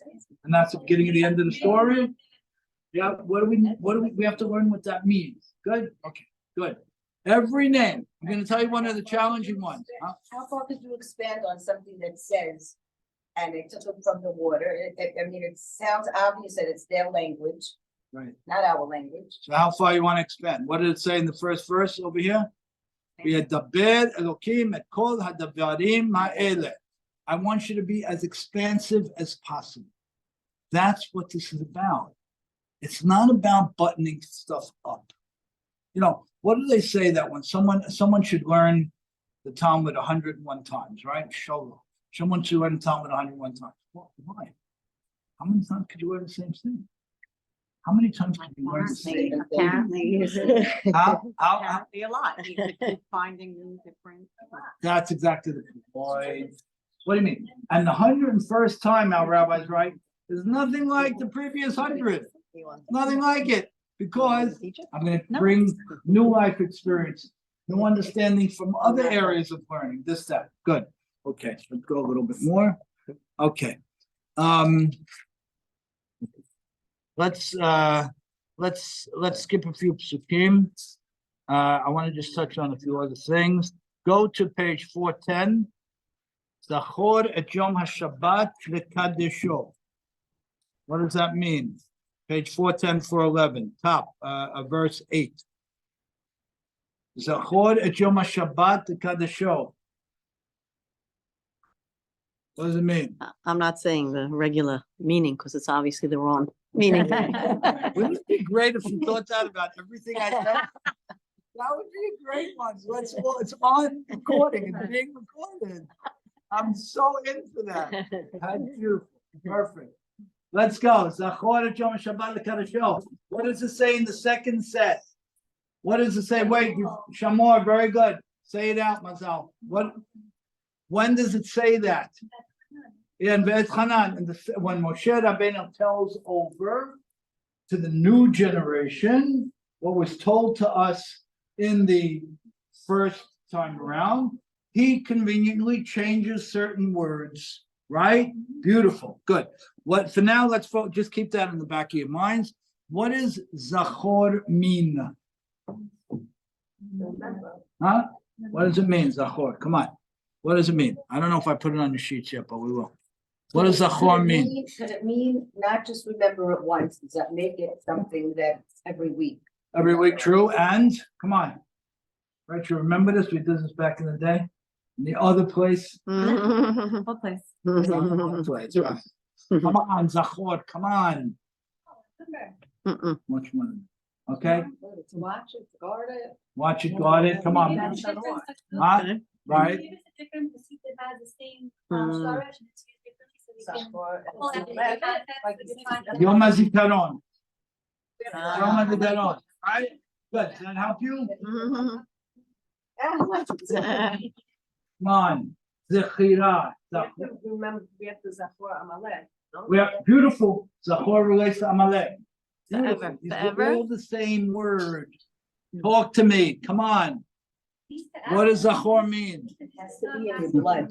And that's the beginning of the end of the story? Yeah, what do we have to learn what that means? Good? Okay, good. Every name, I'm gonna tell you one of the challenging ones. Huh? how far could you expand on something that says, and they took it from the water? I mean, it sounds obvious that it's their language, Right. not our language. So how far you want to expand? What did it say in the first verse over here? V'yedaber Elokim et kol hadavarim ha'eleh. I want you to be as expansive as possible. That's what this is about. It's not about buttoning stuff up. You know, what do they say that when someone should learn the Talmud 101 times, right? Shalom. Someone should learn the Talmud 101 times. Well, why? How many times could you learn the same thing? How many times could you learn the same thing? Apparently, How- apparently a lot. You could keep finding new different. That's exactly the point. What do you mean? And the 101st time, our rabbi's right, there's nothing like the previous 100. Nothing like it, because I'm gonna bring new life experience, new understanding from other areas of learning, this, that, good. Okay, let's go a little bit more. Okay. Let's skip a few psukim. I want to just touch on a few other things. Go to page 410. Zachor et Yom HaShabbat lekadesho. What does that mean? Page 410, 411, top, verse 8. Zachor et Yom HaShabbat lekadesho. What does it mean? I'm not saying the regular meaning because it's obviously the wrong meaning. Wouldn't it be great if you thought that about everything I said? That would be a great one. It's on recording and being recorded. I'm so into that. That's beautiful. Perfect. Let's go. Zachor et Yom Shabbat lekadosho. What does it say in the second set? What does it say? Wait, Shamor, very good. Say it out, Mazal. What? When does it say that? Yeah, in Be'ez Hanan, when Moshe Rabbeinu tells over to the new generation what was told to us in the first time around, he conveniently changes certain words, right? Beautiful, good. What for now? Let's just keep that in the back of your minds. What does Zachor mean? Huh? What does it mean, Zachor? Come on. What does it mean? I don't know if I put it on the sheets yet, but we will. What does Zachor mean? Could it mean not just remember it once, does that make it something that's every week? Every week, true. And come on. Right, you remember this? We did this back in the day. In the other place. What place? Other place, right. Come on, Zachor, come on. Much money. Okay? To watch it, to guard it. Watch it, guard it. Come on. That's Huh? Maybe Right? it's a different receipt that has the same Mm. storage and it's used differently, so we can. pull out the context. Yom HaZikaron. Yom HaZikaron. Right? Good. Does that help you? Come on. Zechira. We have to remember, we have to Zachor Amalek. no? We are beautiful. Zachor relates to Amalek. Forever, Beautiful. These are forever. all the same word. Talk to me. Come on. What does Zachor mean? It has to be in your blood.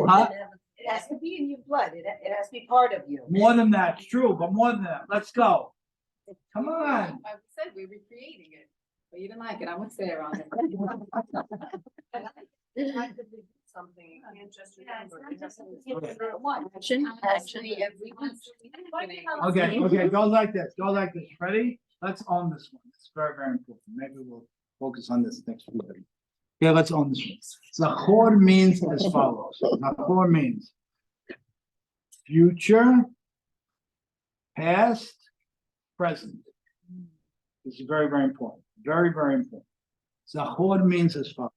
Huh? It has to be in your blood. It has to be part of you. More than that, it's true, but more than that. Let's go. Come on. I said we're recreating it, but you didn't like it. I'm with Sarah on it. It has to be something, you can't just Yeah, it's remember. not just. Action, action. Okay, go like this, go like this. Ready? Let's own this one. It's very, very important. Maybe we'll focus on this next week. Yeah, let's own this one. Zachor means as follows. Zachor means future, past, present. This is very, very important. Very, very important. Zachor means as follows.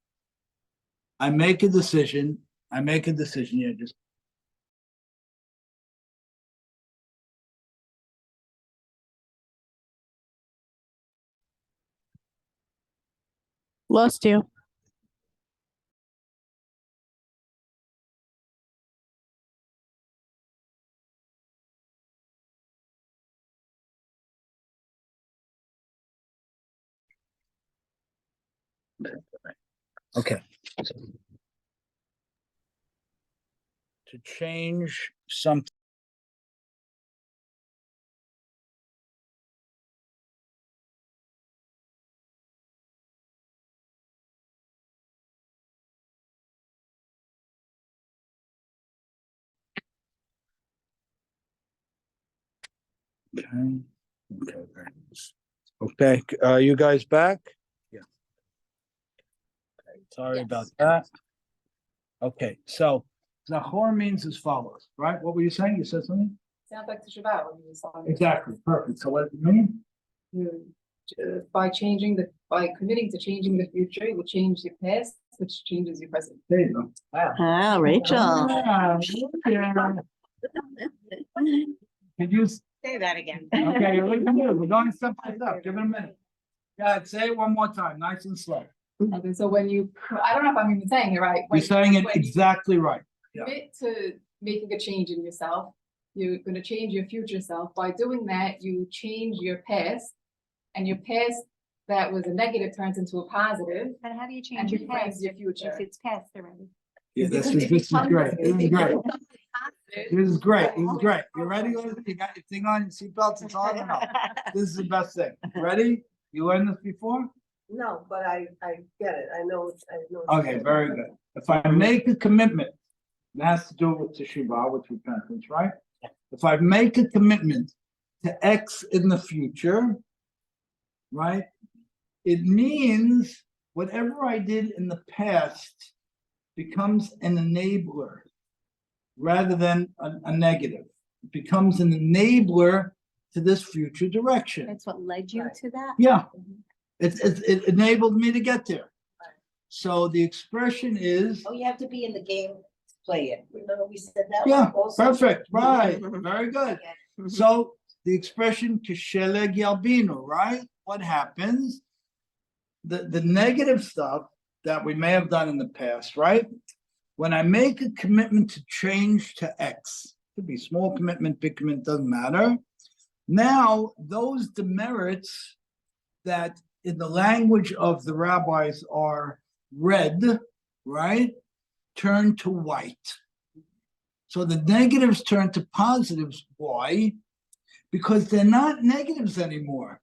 I make a decision. Yeah, just Lost you. okay. To change something. Okay. Okay, you guys back? Yeah. Okay, sorry about that. Okay, so Zachor means as follows, right? What were you saying? You said something? Sounds like the Shabbat when you were saying. Exactly, perfect. So what does it mean? By committing to changing the future, you change your past, which changes your present. There you go. Wow. Ah, Rachel. Ah, yeah. Could you, Say that again. okay, we're going step by step. Give it a minute. Yeah, say it one more time, nice and slow. Okay, so when you, I don't know if I'm even saying it right. You're when- saying it when you exactly right. Yeah. Commit to making a change in yourself. You're gonna change your future self. By doing that, you change your past. And your past that was a negative turns into a positive. And how do you And change your it brings past your if future. it's past already? Yeah, this is great. This is great. This is great. This is great. You ready? You got your thing on, your seatbelts, it's on or no? This is the best thing. Ready? You learned this before? No, but I get it, I know. Okay, very good. If I make a commitment, it has to do with teshuvah, with repentance, right? If I make a commitment to X in the future, right? It means whatever I did in the past becomes an enabler rather than a negative. It becomes an enabler to this future direction. That's what led you to that? Yeah, it enabled me to get there. So the expression is, Oh, you have to be in the game to play it. Remember we said that? yeah, also? perfect, right, very good. So the expression kisheleg yalbinu, right? What happens? The negative stuff that we may have done in the past, right? When I make a commitment to change to X, could be small commitment, big commitment, doesn't matter. Now, those demerits that in the language of the rabbis are red, right, turn to white. So the negatives turn to positives. Why? Because they're not negatives anymore.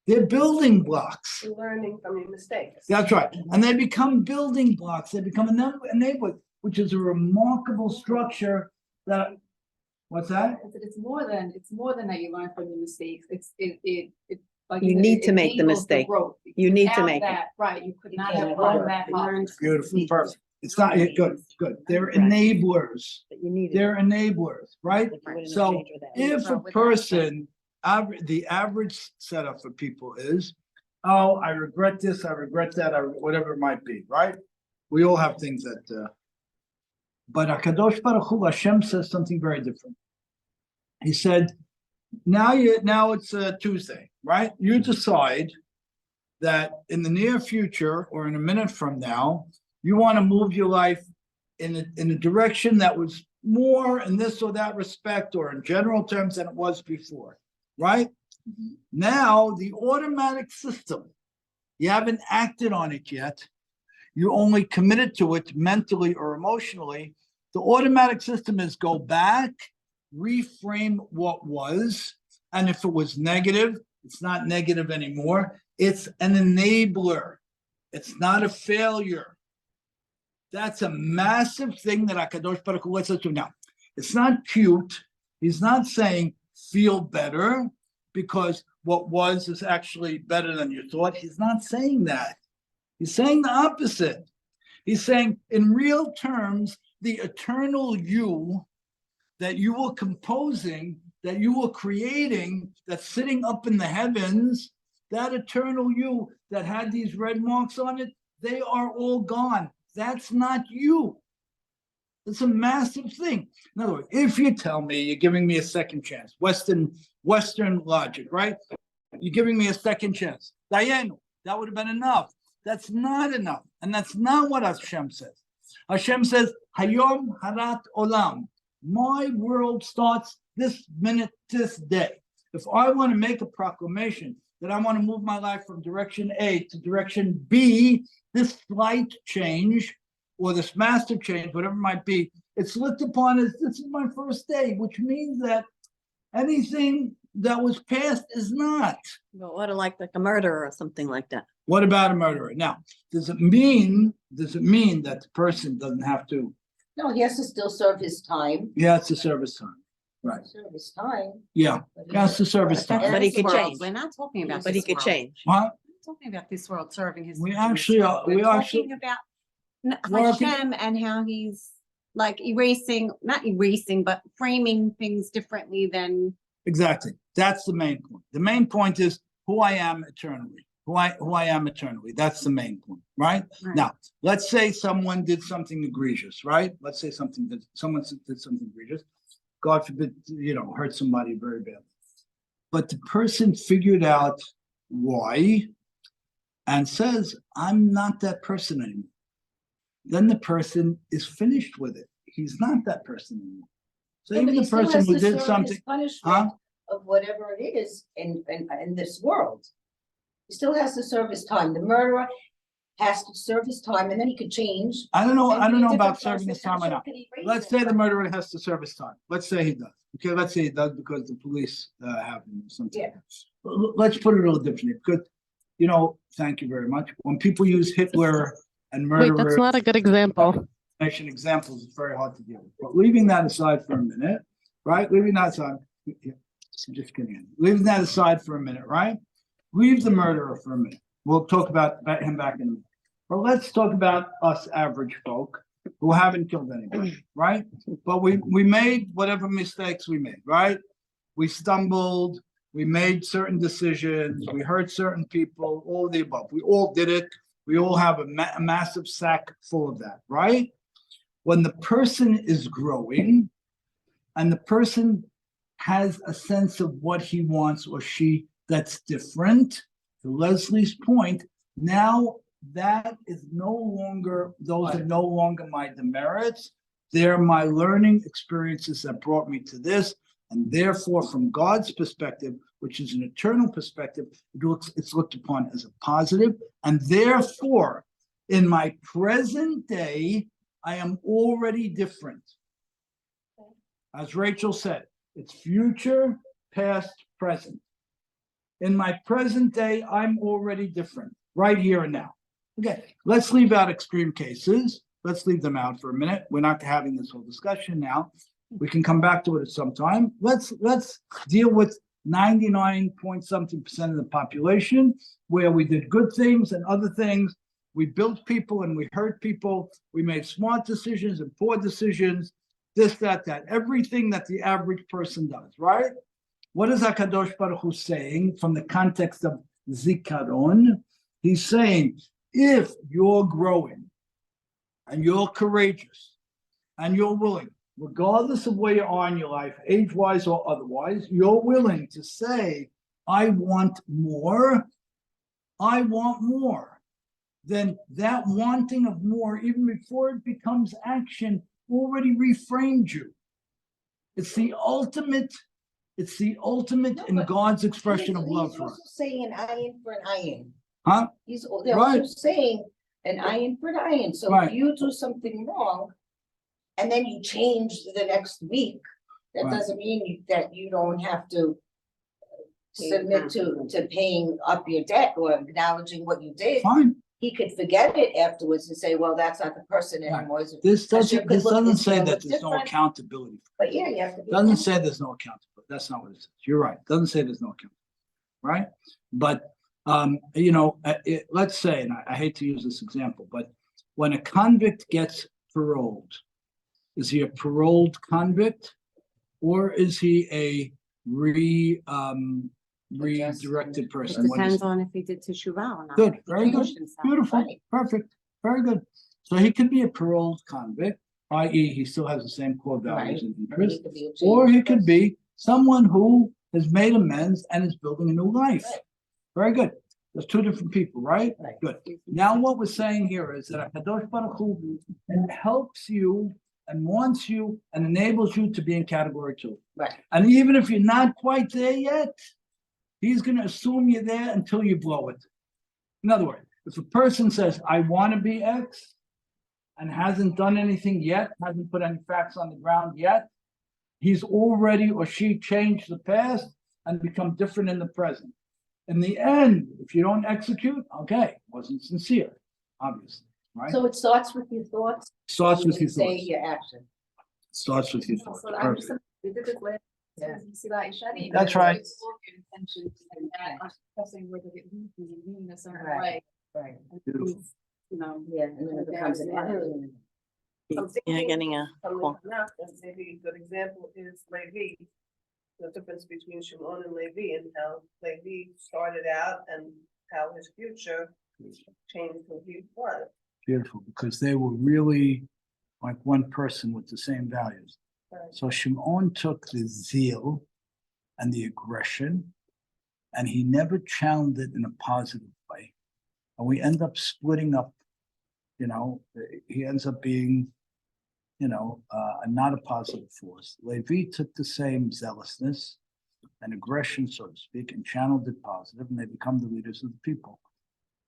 They're building blocks. Learning from your mistakes. That's right. And they become building blocks. They become enabler, which is a remarkable structure that, what's that? It's more than that you learn from your mistakes. It like You said, need it to make the enables mistake. growth. You need to Without make it. that, right, you could not can't have learn. grown that far. Beautiful, perfect. It's not, good. They're Right. enablers. But you need it. They're enablers, right? Like you wouldn't So change with that. if a Well, without person, the average setup for people is, oh, I regret this, I regret that, whatever it might be, right? We all have things that, but HaKadosh Baruch Hu, Hashem says something very different. He said, now it's Tuesday, right? You decide that in the near future or in a minute from now, you want to move your life in a direction that was more in this or that respect or in general terms than it was before, right? Now, the automatic system, you haven't acted on it yet. You only committed to it mentally or emotionally. The automatic system is go back, reframe what was, and if it was negative, it's not negative anymore. It's an enabler. It's not a failure. That's a massive thing that HaKadosh Baruch Hu lets us do. Now, it's not cute. He's not saying feel better because what was is actually better than you thought. He's not saying that. He's saying the opposite. He's saying in real terms, the eternal you that you were composing, that you were creating, that's sitting up in the heavens, that eternal you that had these red marks on it, they are all gone. That's not you. It's a massive thing. In other words, if you tell me you're giving me a second chance, Western logic, right? You're giving me a second chance. Dayenu, that would have been enough. That's not enough. And that's not what Hashem says. Hashem says, Hayom Harat Olam. My world starts this minute, this day. If I want to make a proclamation that I want to move my life from direction A to direction B, this slight change or this massive change, whatever it might be, it's looked upon as this is my first day, which means that anything that was past is not. But what like a murderer or something like that? What about a murderer? Now, does it mean that the person doesn't have to? No, he has to still serve his time. Yeah, it's a service time. Right. Serve his time. Yeah, that's the service But time. But he this could world, change. We're not talking about. But he this could world. change. Huh? We're not talking about this world serving his. We mission in this actually world. are- We're we actually- talking about Working- Hashem and how he's like not erasing, but framing things differently than. Exactly. That's the main point. The main point is who I am eternally. Who I am eternally. That's the main point, right? Right. Now, let's say someone did something egregious, right? Let's say someone did something egregious. God forbid, hurt somebody very badly. But the person figured out why and says, I'm not that person anymore. Then the person is finished with it. He's not that person anymore. So Yeah, but even he the still person has who to did serve something, his punishment huh? of whatever it is in this world. He still has to serve his time. The murderer has to serve his time and then he could change. I don't know and be a about different serving his person. time or Sure, not. could erase Let's it, say the but- murderer has to serve his time. Let's say he does. Okay, let's say he does because the police have him or something. Yeah. Let's put it a little differently because, thank you very much. When people use Hitler and Wait, murderer. that's not a good example. Mention examples is very hard to deal with. But leaving that aside for a minute, right? Leaving that aside, I'm just kidding. Leaving that aside for a minute, right? Leave the murderer for a minute. We'll talk about him back in a minute. But let's talk about us average folk who haven't killed anybody, right? But we made whatever mistakes we made, right? We stumbled, we made certain decisions, we hurt certain people, all of the above. We all did it. We all have a massive sack full of that, right? When the person is growing and the person has a sense of what he wants or she that's different. To Leslie's point, now that is no longer, those are no longer my demerits. They're my learning experiences that brought me to this. And therefore, from God's perspective, which is an eternal perspective, it's looked upon as a positive. And therefore, in my present day, I am already different. As Rachel said, it's future, past, present. In my present day, I'm already different, right here and now. Okay, let's leave out extreme cases. Let's leave them out for a minute. We're not having this whole discussion now. We can come back to it at some time. Let's deal with 99 point something percent of the population where we did good things and other things. We built people and we hurt people. We made smart decisions and poor decisions, this, that. Everything that the average person does, right? What is HaKadosh Baruch Hu saying from the context of Zikaron? He's saying, if you're growing and you're courageous and you're willing, regardless of where you are in your life, age-wise or otherwise, you're willing to say, I want more, then that wanting of more, even before it becomes action, already reframed you. It's the ultimate in God's expression of love for us. He's also saying an iron for an iron. Huh? They're Right. also saying an iron for an iron. So Right. if you do something wrong and then you change the next week, that Right. doesn't mean that you don't have to submit to paying up your debt or acknowledging what you did. Fine. He could forget it afterwards and say, well, that's not the person Right. anymore. This Because you doesn't could look and say feel that it's there's no different. accountability. But yeah, you have to be. Doesn't say there's no accountability. That's not what it says. You're right. Doesn't say there's no accountability, right? But let's say, and I hate to use this example, but when a convict gets paroled, is he a paroled convict, or is he a redirected person? It What is depends he? on if he did teshuvah or not. Good, He very good, changed himself. beautiful, Right. perfect, very good. So he could be a paroled convict, i.e. he still has the same core values and interests, or he could be someone who has made amends and is building a new life. Right. Very good. There's two different people, right? Right. Good. Now what we're saying here is that HaKadosh Baruch Hu helps you and wants you and enables you to be in category 2. Right. And even if you're not quite there yet, he's going to assume you're there until you blow it. In other words, if a person says, I want to be X and hasn't done anything yet, hasn't put any facts on the ground yet, he's already or she changed the past and become different in the present. In the end, if you don't execute, okay, wasn't sincere, obviously, right? So it starts with your thoughts. Starts with your Say thoughts. your action. Starts with your thoughts. So I'm Perfect. just, we did this last. Yeah. You see that, Shadi? That's right. It's all your intentions and that are expressing whether it mean a certain Right. way. Right. And Beautiful. these, you know, Yeah, and then it becomes an iron. I'm Yeah, thinking getting a from call. the mouth, and maybe a good example is Levi. The difference between Shimon and Levi and how Levi started out and how his future changed who he was. Beautiful, because they were really like one person with the same values. Right. So Shimon took the zeal and the aggression, and he never channeled it in a positive way. And we end up splitting up, he ends up being, not a positive force. Levi took the same zealousness and aggression, so to speak, and channeled it positive, and they become the leaders of the people.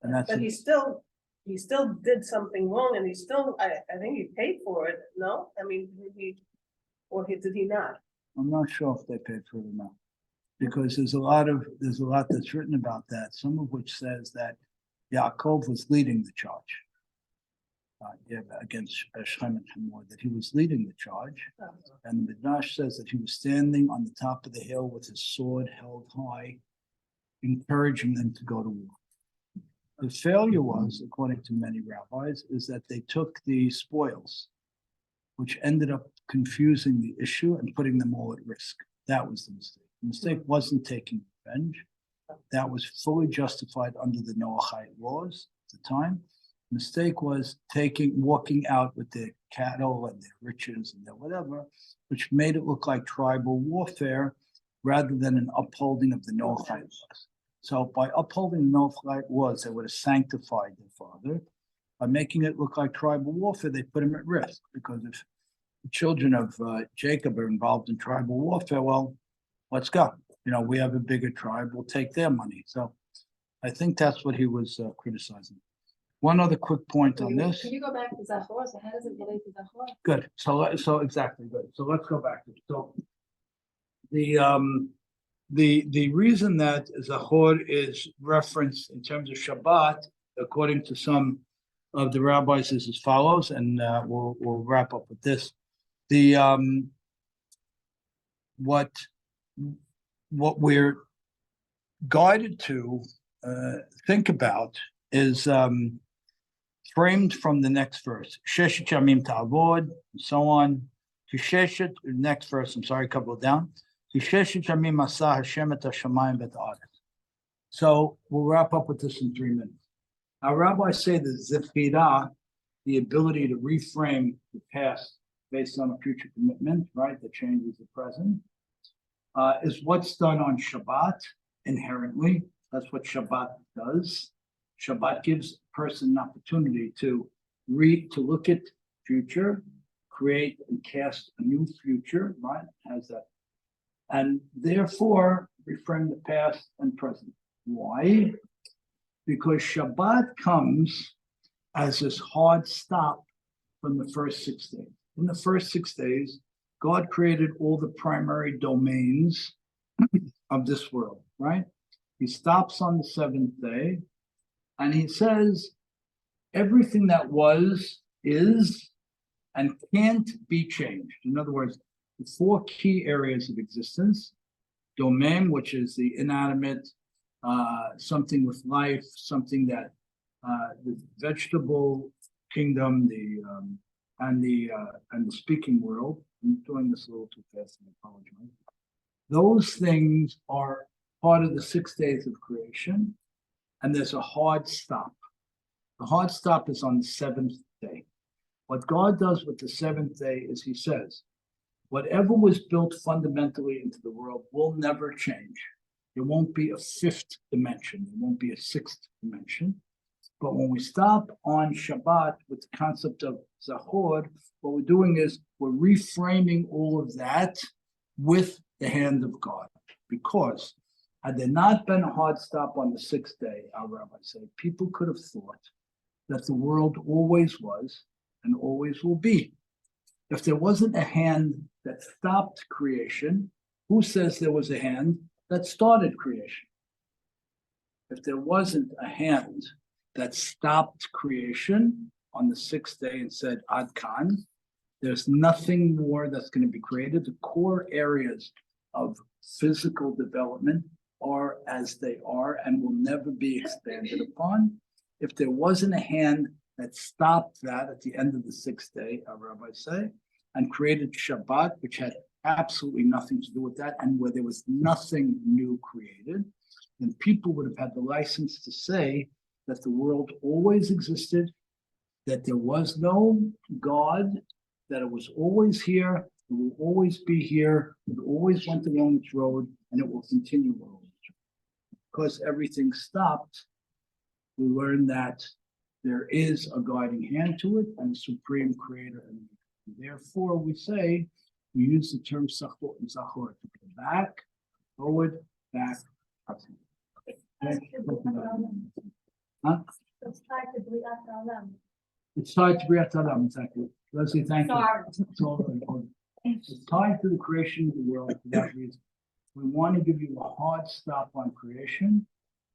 And that's But he still did something wrong, and he still, I think he paid for it, no? I mean, did he not? I'm not sure if they paid for it or not, because there's a lot that's written about that. Some of which says that Yaakov was leading the charge. Against Shechem and Hamor, that he was leading the charge, and the Midrash says that he was standing on the top of the hill with his sword held high, encouraging them to go to war. The failure was, according to many rabbis, is that they took the spoils, which ended up confusing the issue and putting them all at risk. That was the mistake. The mistake wasn't taking revenge. That was fully justified under the Noahide laws at the time. The mistake was walking out with their cattle and their riches and their whatever, which made it look like tribal warfare rather than an upholding of the Noahide laws. So by upholding the Noahide laws, they would have sanctified their father. By making it look like tribal warfare, they put him at risk, because if the children of Jacob are involved in tribal warfare, well, let's go. We have a bigger tribe, we'll take their money. So I think that's what he was criticizing. One other quick point on this. Can you go back to Zachor? So how does it relate to Zachor? Good. So exactly good. So let's go back to so the reason that Zachor is referenced in terms of Shabbat, according to some of the rabbis, is as follows, and we'll wrap up with this. The what we're guided to think about is framed from the next verse. Sheshet yamim ta'avod, and so on. Sheshet, next verse, I'm sorry, a couple down. Sheshet yamim asa Hashem et hashamayim v'et haaretz. So we'll wrap up with this in 3 minutes. Our rabbis say that zefirah, the ability to reframe the past based on a future commitment, right, that changes the present, is what's done on Shabbat inherently. That's what Shabbat does. Shabbat gives a person an opportunity to look at future, create and cast a new future, right? Has that, and therefore reframe the past and present. Why? Because Shabbat comes as this hard stop from the first 6 days. In the first 6 days, God created all the primary domains of this world, right? He stops on the 7th day, and he says, everything that was, is, and can't be changed. In other words, the 4 key areas of existence: domain, which is the inanimate, something with life, something that the vegetable kingdom, and the speaking world. I'm doing this a little too fast, I apologize. Those things are part of the 6 days of creation, and there's a hard stop. The hard stop is on the 7th day. What God does with the 7th day is he says, whatever was built fundamentally into the world will never change. There won't be a 5th dimension. There won't be a 6th dimension. But when we stop on Shabbat with the concept of Zachor, what we're doing is we're reframing all of that with the hand of God. Because had there not been a hard stop on the 6th day, our rabbis say, people could have thought that the world always was and always will be. If there wasn't a hand that stopped creation, who says there was a hand that started creation? If there wasn't a hand that stopped creation on the 6th day and said, Ad Kan, there's nothing more that's going to be created. The core areas of physical development are as they are and will never be expanded upon. If there wasn't a hand that stopped that at the end of the 6th day, our rabbis say, and created Shabbat, which had absolutely nothing to do with that, and where there was nothing new created, then people would have had the license to say that the world always existed, that there was no God, that it was always here, it will always be here, it always went along its road, and it will continue along its road. Because everything stopped, we learned that there is a guiding hand to it and a supreme creator. And therefore, we say, we use the term Zachor to go back, forward, back, up. Huh? It's tied to Briat Olam. It's tied to Briat Olam, exactly. Leslie, thank you. Sorry. It's all important. It's tied to the creation of the world for that reason. We want to give you a hard stop on creation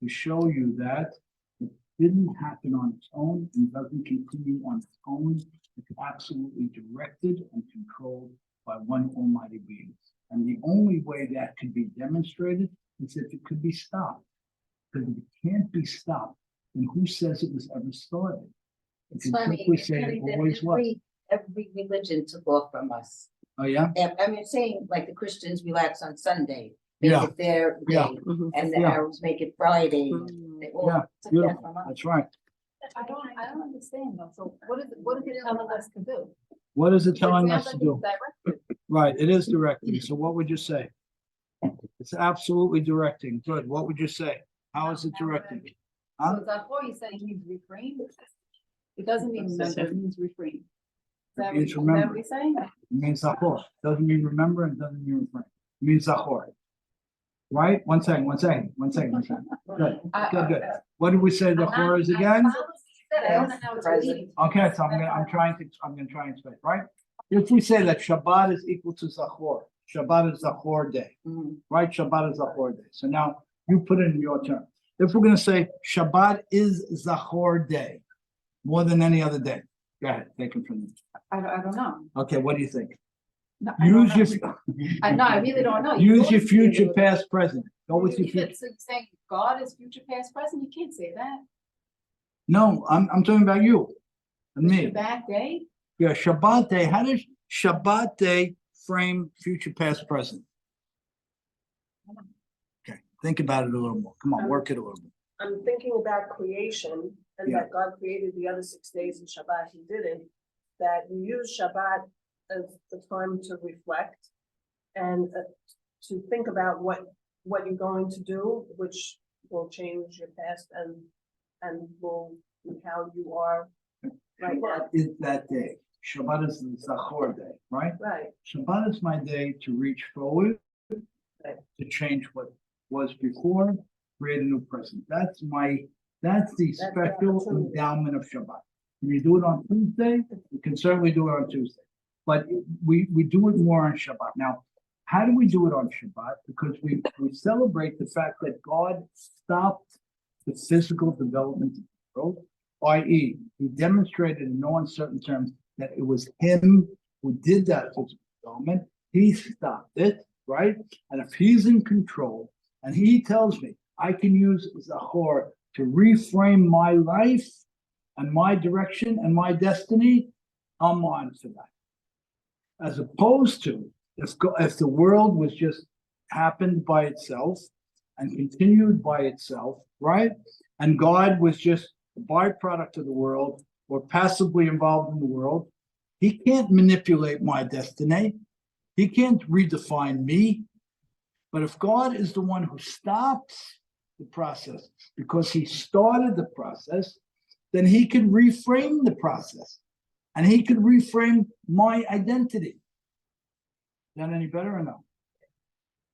to show you that it didn't happen on its own and doesn't continue on its own. It's absolutely directed and controlled by one almighty being. And the only way that could be demonstrated is if it could be stopped. Because if it can't be stopped, then who says it was ever started? It's You can funny, simply say it that always was. every religion took off from us. Oh, yeah? I mean, saying like the Christians relax on Sunday, make Yeah. it their Yeah. day, Mhm. and the Yeah. Arabs make it Friday. Mhm. They all Yeah, took that beautiful. from us. That's right. I don't understand though. So what is it telling us to do? What is it So telling sounds us to like do? it's directed. Right, it is directed. So what would you say? It's absolutely directing. Good. What would you say? How is it directing? Huh? So Zachor, you said it means refrain? It doesn't mean remember, it means refrain. Is that It means is that remember. what you're saying? It means Zachor. Doesn't mean remember and doesn't mean refrain. It means Zachor. Right? One second. Good, good. What did we say Zachor is again? I don't know how it's reading. Okay, so I'm gonna try and explain, right? If we say that Shabbat is equal to Zachor, Shabbat is Zachor day, Mhm. right? Shabbat is Zachor day. So now you put it in your term. If we're gonna say Shabbat is Zachor day, more than any other day, go ahead, take it from me. I don't know. Okay, what do you think? No, I don't Use know. your. I really don't know. Use your always say future, it. past, present. Go with your You could- future. So you're saying God is future, past, present? You can't say that. No, I'm talking about you and me. Shabbat day? Yeah, Shabbat day. How does Shabbat day frame future, past, present? Okay, think about it a little more. Come on, work it a little bit. I'm thinking about creation and Yeah. that God created the other 6 days and Shabbat he didn't. That you use Shabbat as the time to reflect and to think about what you're going to do, which will change your past and will be how you are right now. Shabbat is that day. Shabbat is the Zachor day, right? Right. Shabbat is my day to reach forward, to change what was before, create a new present. That's the the special opportunity. endowment of Shabbat. When you do it on Tuesday, you can certainly do it on Tuesday. But we do it more on Shabbat. Now, how do we do it on Shabbat? Because we celebrate the fact that God stopped the physical development of the world, i.e., he demonstrated in no uncertain terms that it was him who did that physical development. He stopped it, right? And if he's in control and he tells me I can use Zachor to reframe my life and my direction and my destiny, I'm on for that. As opposed to if the world was just happened by itself and continued by itself, right? And God was just a byproduct of the world or passively involved in the world, he can't manipulate my destiny. He can't redefine me. But if God is the one who stops the process because he started the process, then he can reframe the process and he could reframe my identity. Is that any better or no?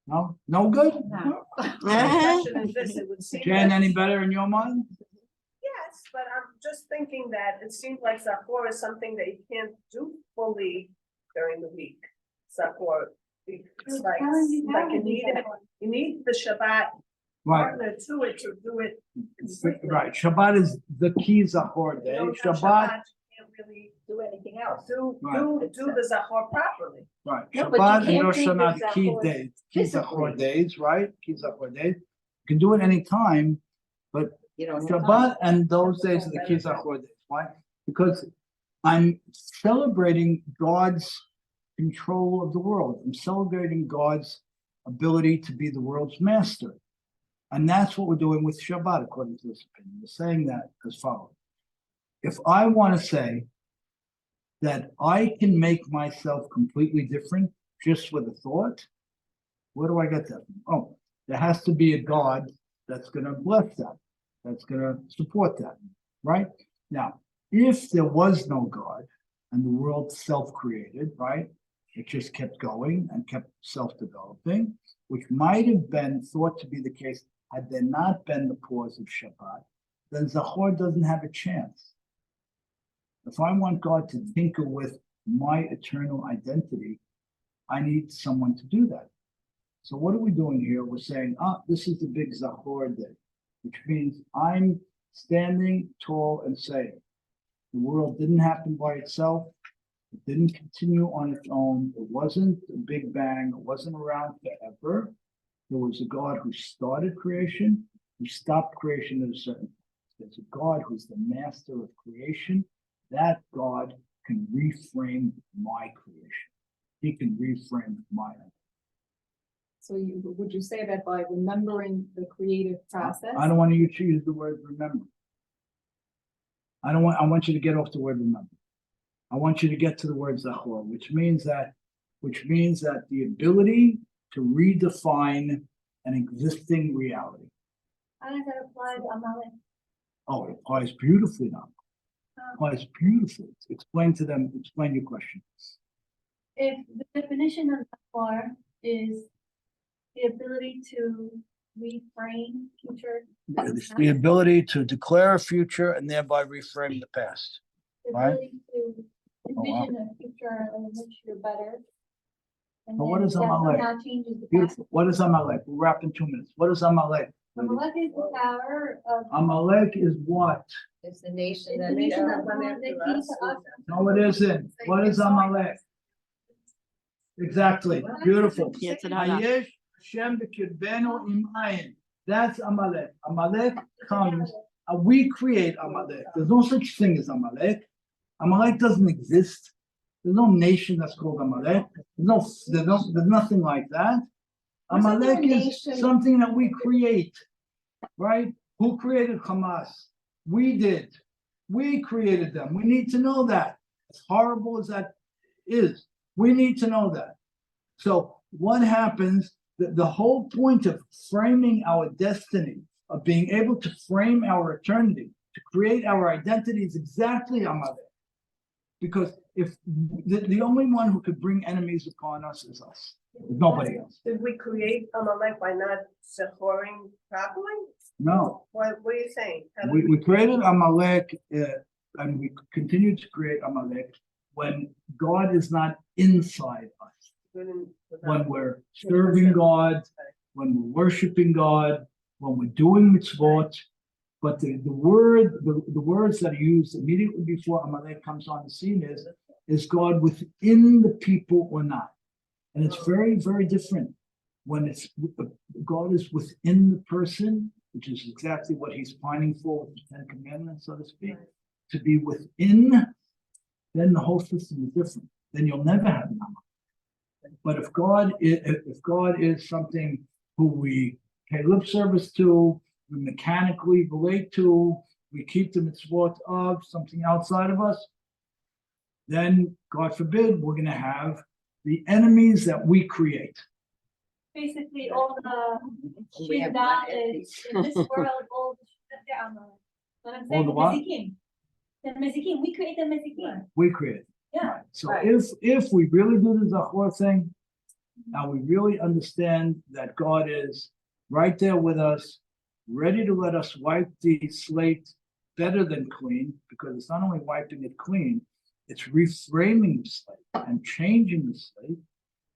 No? No good? No. My question is this, it would seem. Jan, that- any better in your mind? Yes, but I'm just thinking that it seems like Zachor is something that you can't do fully during the week. Zachor, it's like you need the Shabbat Right, partner to it to do it. completely. right. Shabbat is the key Zachor day. You don't have Shabbat, you can't really Do anything else. do Right. the Zachor properly. right. No, but you Shabbat and can't Rosh think of Hashanah, the key Zachor days, key Zachor physically. days, right? Key Zachor days. You can do it anytime, but You don't have Shabbat and those days are the key Zachor days. Why? Because I'm celebrating God's control of the world. I'm celebrating God's ability to be the world's master. And that's what we're doing with Shabbat, according to this opinion. We're saying that as follows. If I want to say that I can make myself completely different just with a thought, where do I get that from? Oh, there has to be a God that's going to bless that, that's going to support that, right? Now, if there was no God and the world self-created, right? It just kept going and kept self-developing, which might have been thought to be the case had there not been the pause of Shabbat, then Zachor doesn't have a chance. If I want God to tinker with my eternal identity, I need someone to do that. So what are we doing here? We're saying, this is the big Zachor day, which means I'm standing tall and saying, the world didn't happen by itself. It didn't continue on its own. It wasn't a big bang. It wasn't around forever. There was a God who started creation, who stopped creation at a certain point. There's a God who's the master of creation. That God can reframe my creation. He can reframe my life. So would you say that by remembering the creative process? I don't want you to use the word remember. I want you to get off the word remember. I want you to get to the word Zachor, which means that the ability to redefine an existing reality. How does that apply to Amalek? Oh, it applies beautifully now. Applies beautifully. Explain to them, explain your question. If the definition of Zachor is the ability to reframe future. It's the ability to declare a future and thereby reframe the past. The right? ability to wow. envision a future in which you're better. And But what then is that Amalek? somehow changes the past. Beautiful. What is Amalek? We'll wrap in 2 minutes. What is Amalek? Amalek is the power of. Amalek is what? It's the nation It's that the made nation us. that came to us. No, it isn't. What is Amalek? Exactly. Beautiful. Yes, it has. Hayesh Shem b'kirbenu im ayin. That's Amalek. Amalek comes, we create Amalek. There's no such thing as Amalek. Amalek doesn't exist. There's no nation that's called Amalek. There's nothing like that. Wasn't there a Amalek is nation- something that we create, right? Who created Hamas? We did. We created them. We need to know that. As horrible as that is, we need to know that. So what happens? The whole point of framing our destiny, of being able to frame our eternity, to create our identity is exactly Amalek. Because if the only one who could bring enemies upon us is us, there's nobody else. Did we create Amalek by not Zachoring properly? No, What are you saying? How did we created Amalek, and we continue to create Amalek when God is not inside us. we didn't- When we're serving God, when we're worshiping God, when we're doing mitzvot. But the words that are used immediately before Amalek comes on the scene is God within the people or not? And it's very, very different when it's God is within the person, which is exactly what he's pining for with the Ten Commandments, so to speak. To be within, then the whole system is different. Then you'll never have an Amalek. But if God is something who we pay lip service to, we mechanically relate to, we keep the mitzvot of something outside of us, then God forbid, we're gonna have the enemies that we create. Basically, all the We have Shida one is in this world, all the Amalek. What I'm All saying, the the what? Mezikim. The Mezikim, we create the Mezikim. We create. Yeah. Right. So Right. if we really do the Zachor thing, and we really understand that God is right there with us, ready to let us wipe the slate better than clean, because it's not only wiping it clean, it's reframing the slate and changing the slate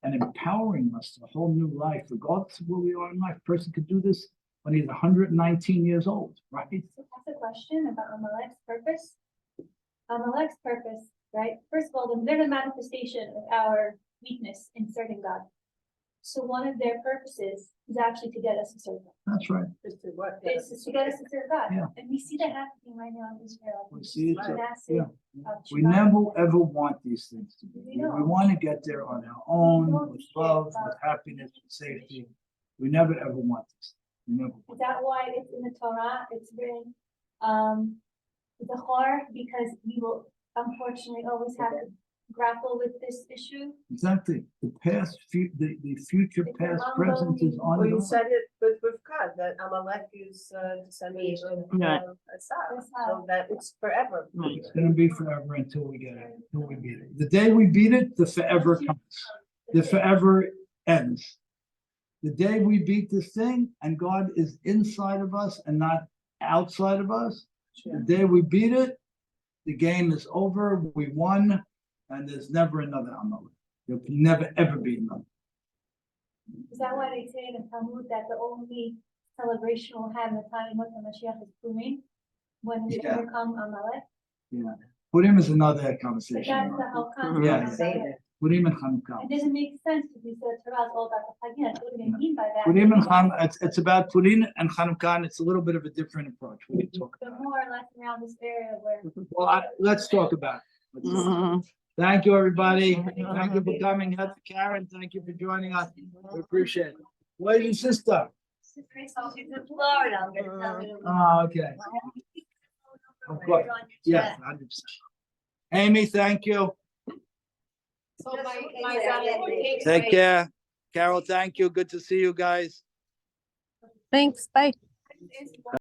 and empowering us to a whole new life, regardless of where we are in life. A person could do this when he's 119 years old, right? So that's a question about Amalek's purpose. Amalek's purpose, right? First of all, they're the manifestation of our weakness in serving God. So one of their purposes is actually to get us to serve God. That's right. Just to what? It's to get us to serve God. Yeah. And we see that happening right now in Israel. We see it, Massive, yeah. We Shema. never ever want these things to be. We We don't. want to get there on our own, don't with care love, about- with happiness, with safety. We never ever want this. We never. Is that why it's in the Torah? It's written, the Chor, because we will unfortunately always have to grapple with this issue. Exactly. The past, the future, It's past, an present is ongoing- Well, you ongoing. said it with God, that Amalek is descendant of Right. Esau, Esau. so that it's forever. Right. It's gonna be forever until we get it, until we beat it. The day we beat it, the forever comes. The forever ends. The day we beat this thing and God is inside of us and not outside of us, the day we beat it, the game is over, we won, and there's never another Amalek. There can never, ever be another. Is that why they say in the Talmud that the only celebration we'll have in the time when the Mashiach is coming, when we Yeah. overcome Amalek? Purim is another But conversation. that's the whole concept. Yeah, of yeah. Say Amalek. that. Purim and Hanukkah. It doesn't make sense to be the Torah is all about the Chagin. That's what do they mean by that? Purim and it's about Purim and Hanukkah, and it's a little bit of a different approach. We can talk But about more or less around this area where. it. Well, let's talk about it. Let's talk. Mhm. Thank you, everybody. Thank you for coming. Heather, Karen, thank you for joining us. We appreciate it. Where's your sister? She's in Florida. I'm gonna tell you. Oh, okay. Of course. Yes, 100%. Amy, thank you. So my Take care. Carol, thank you. Good to see you guys. Thanks, bye.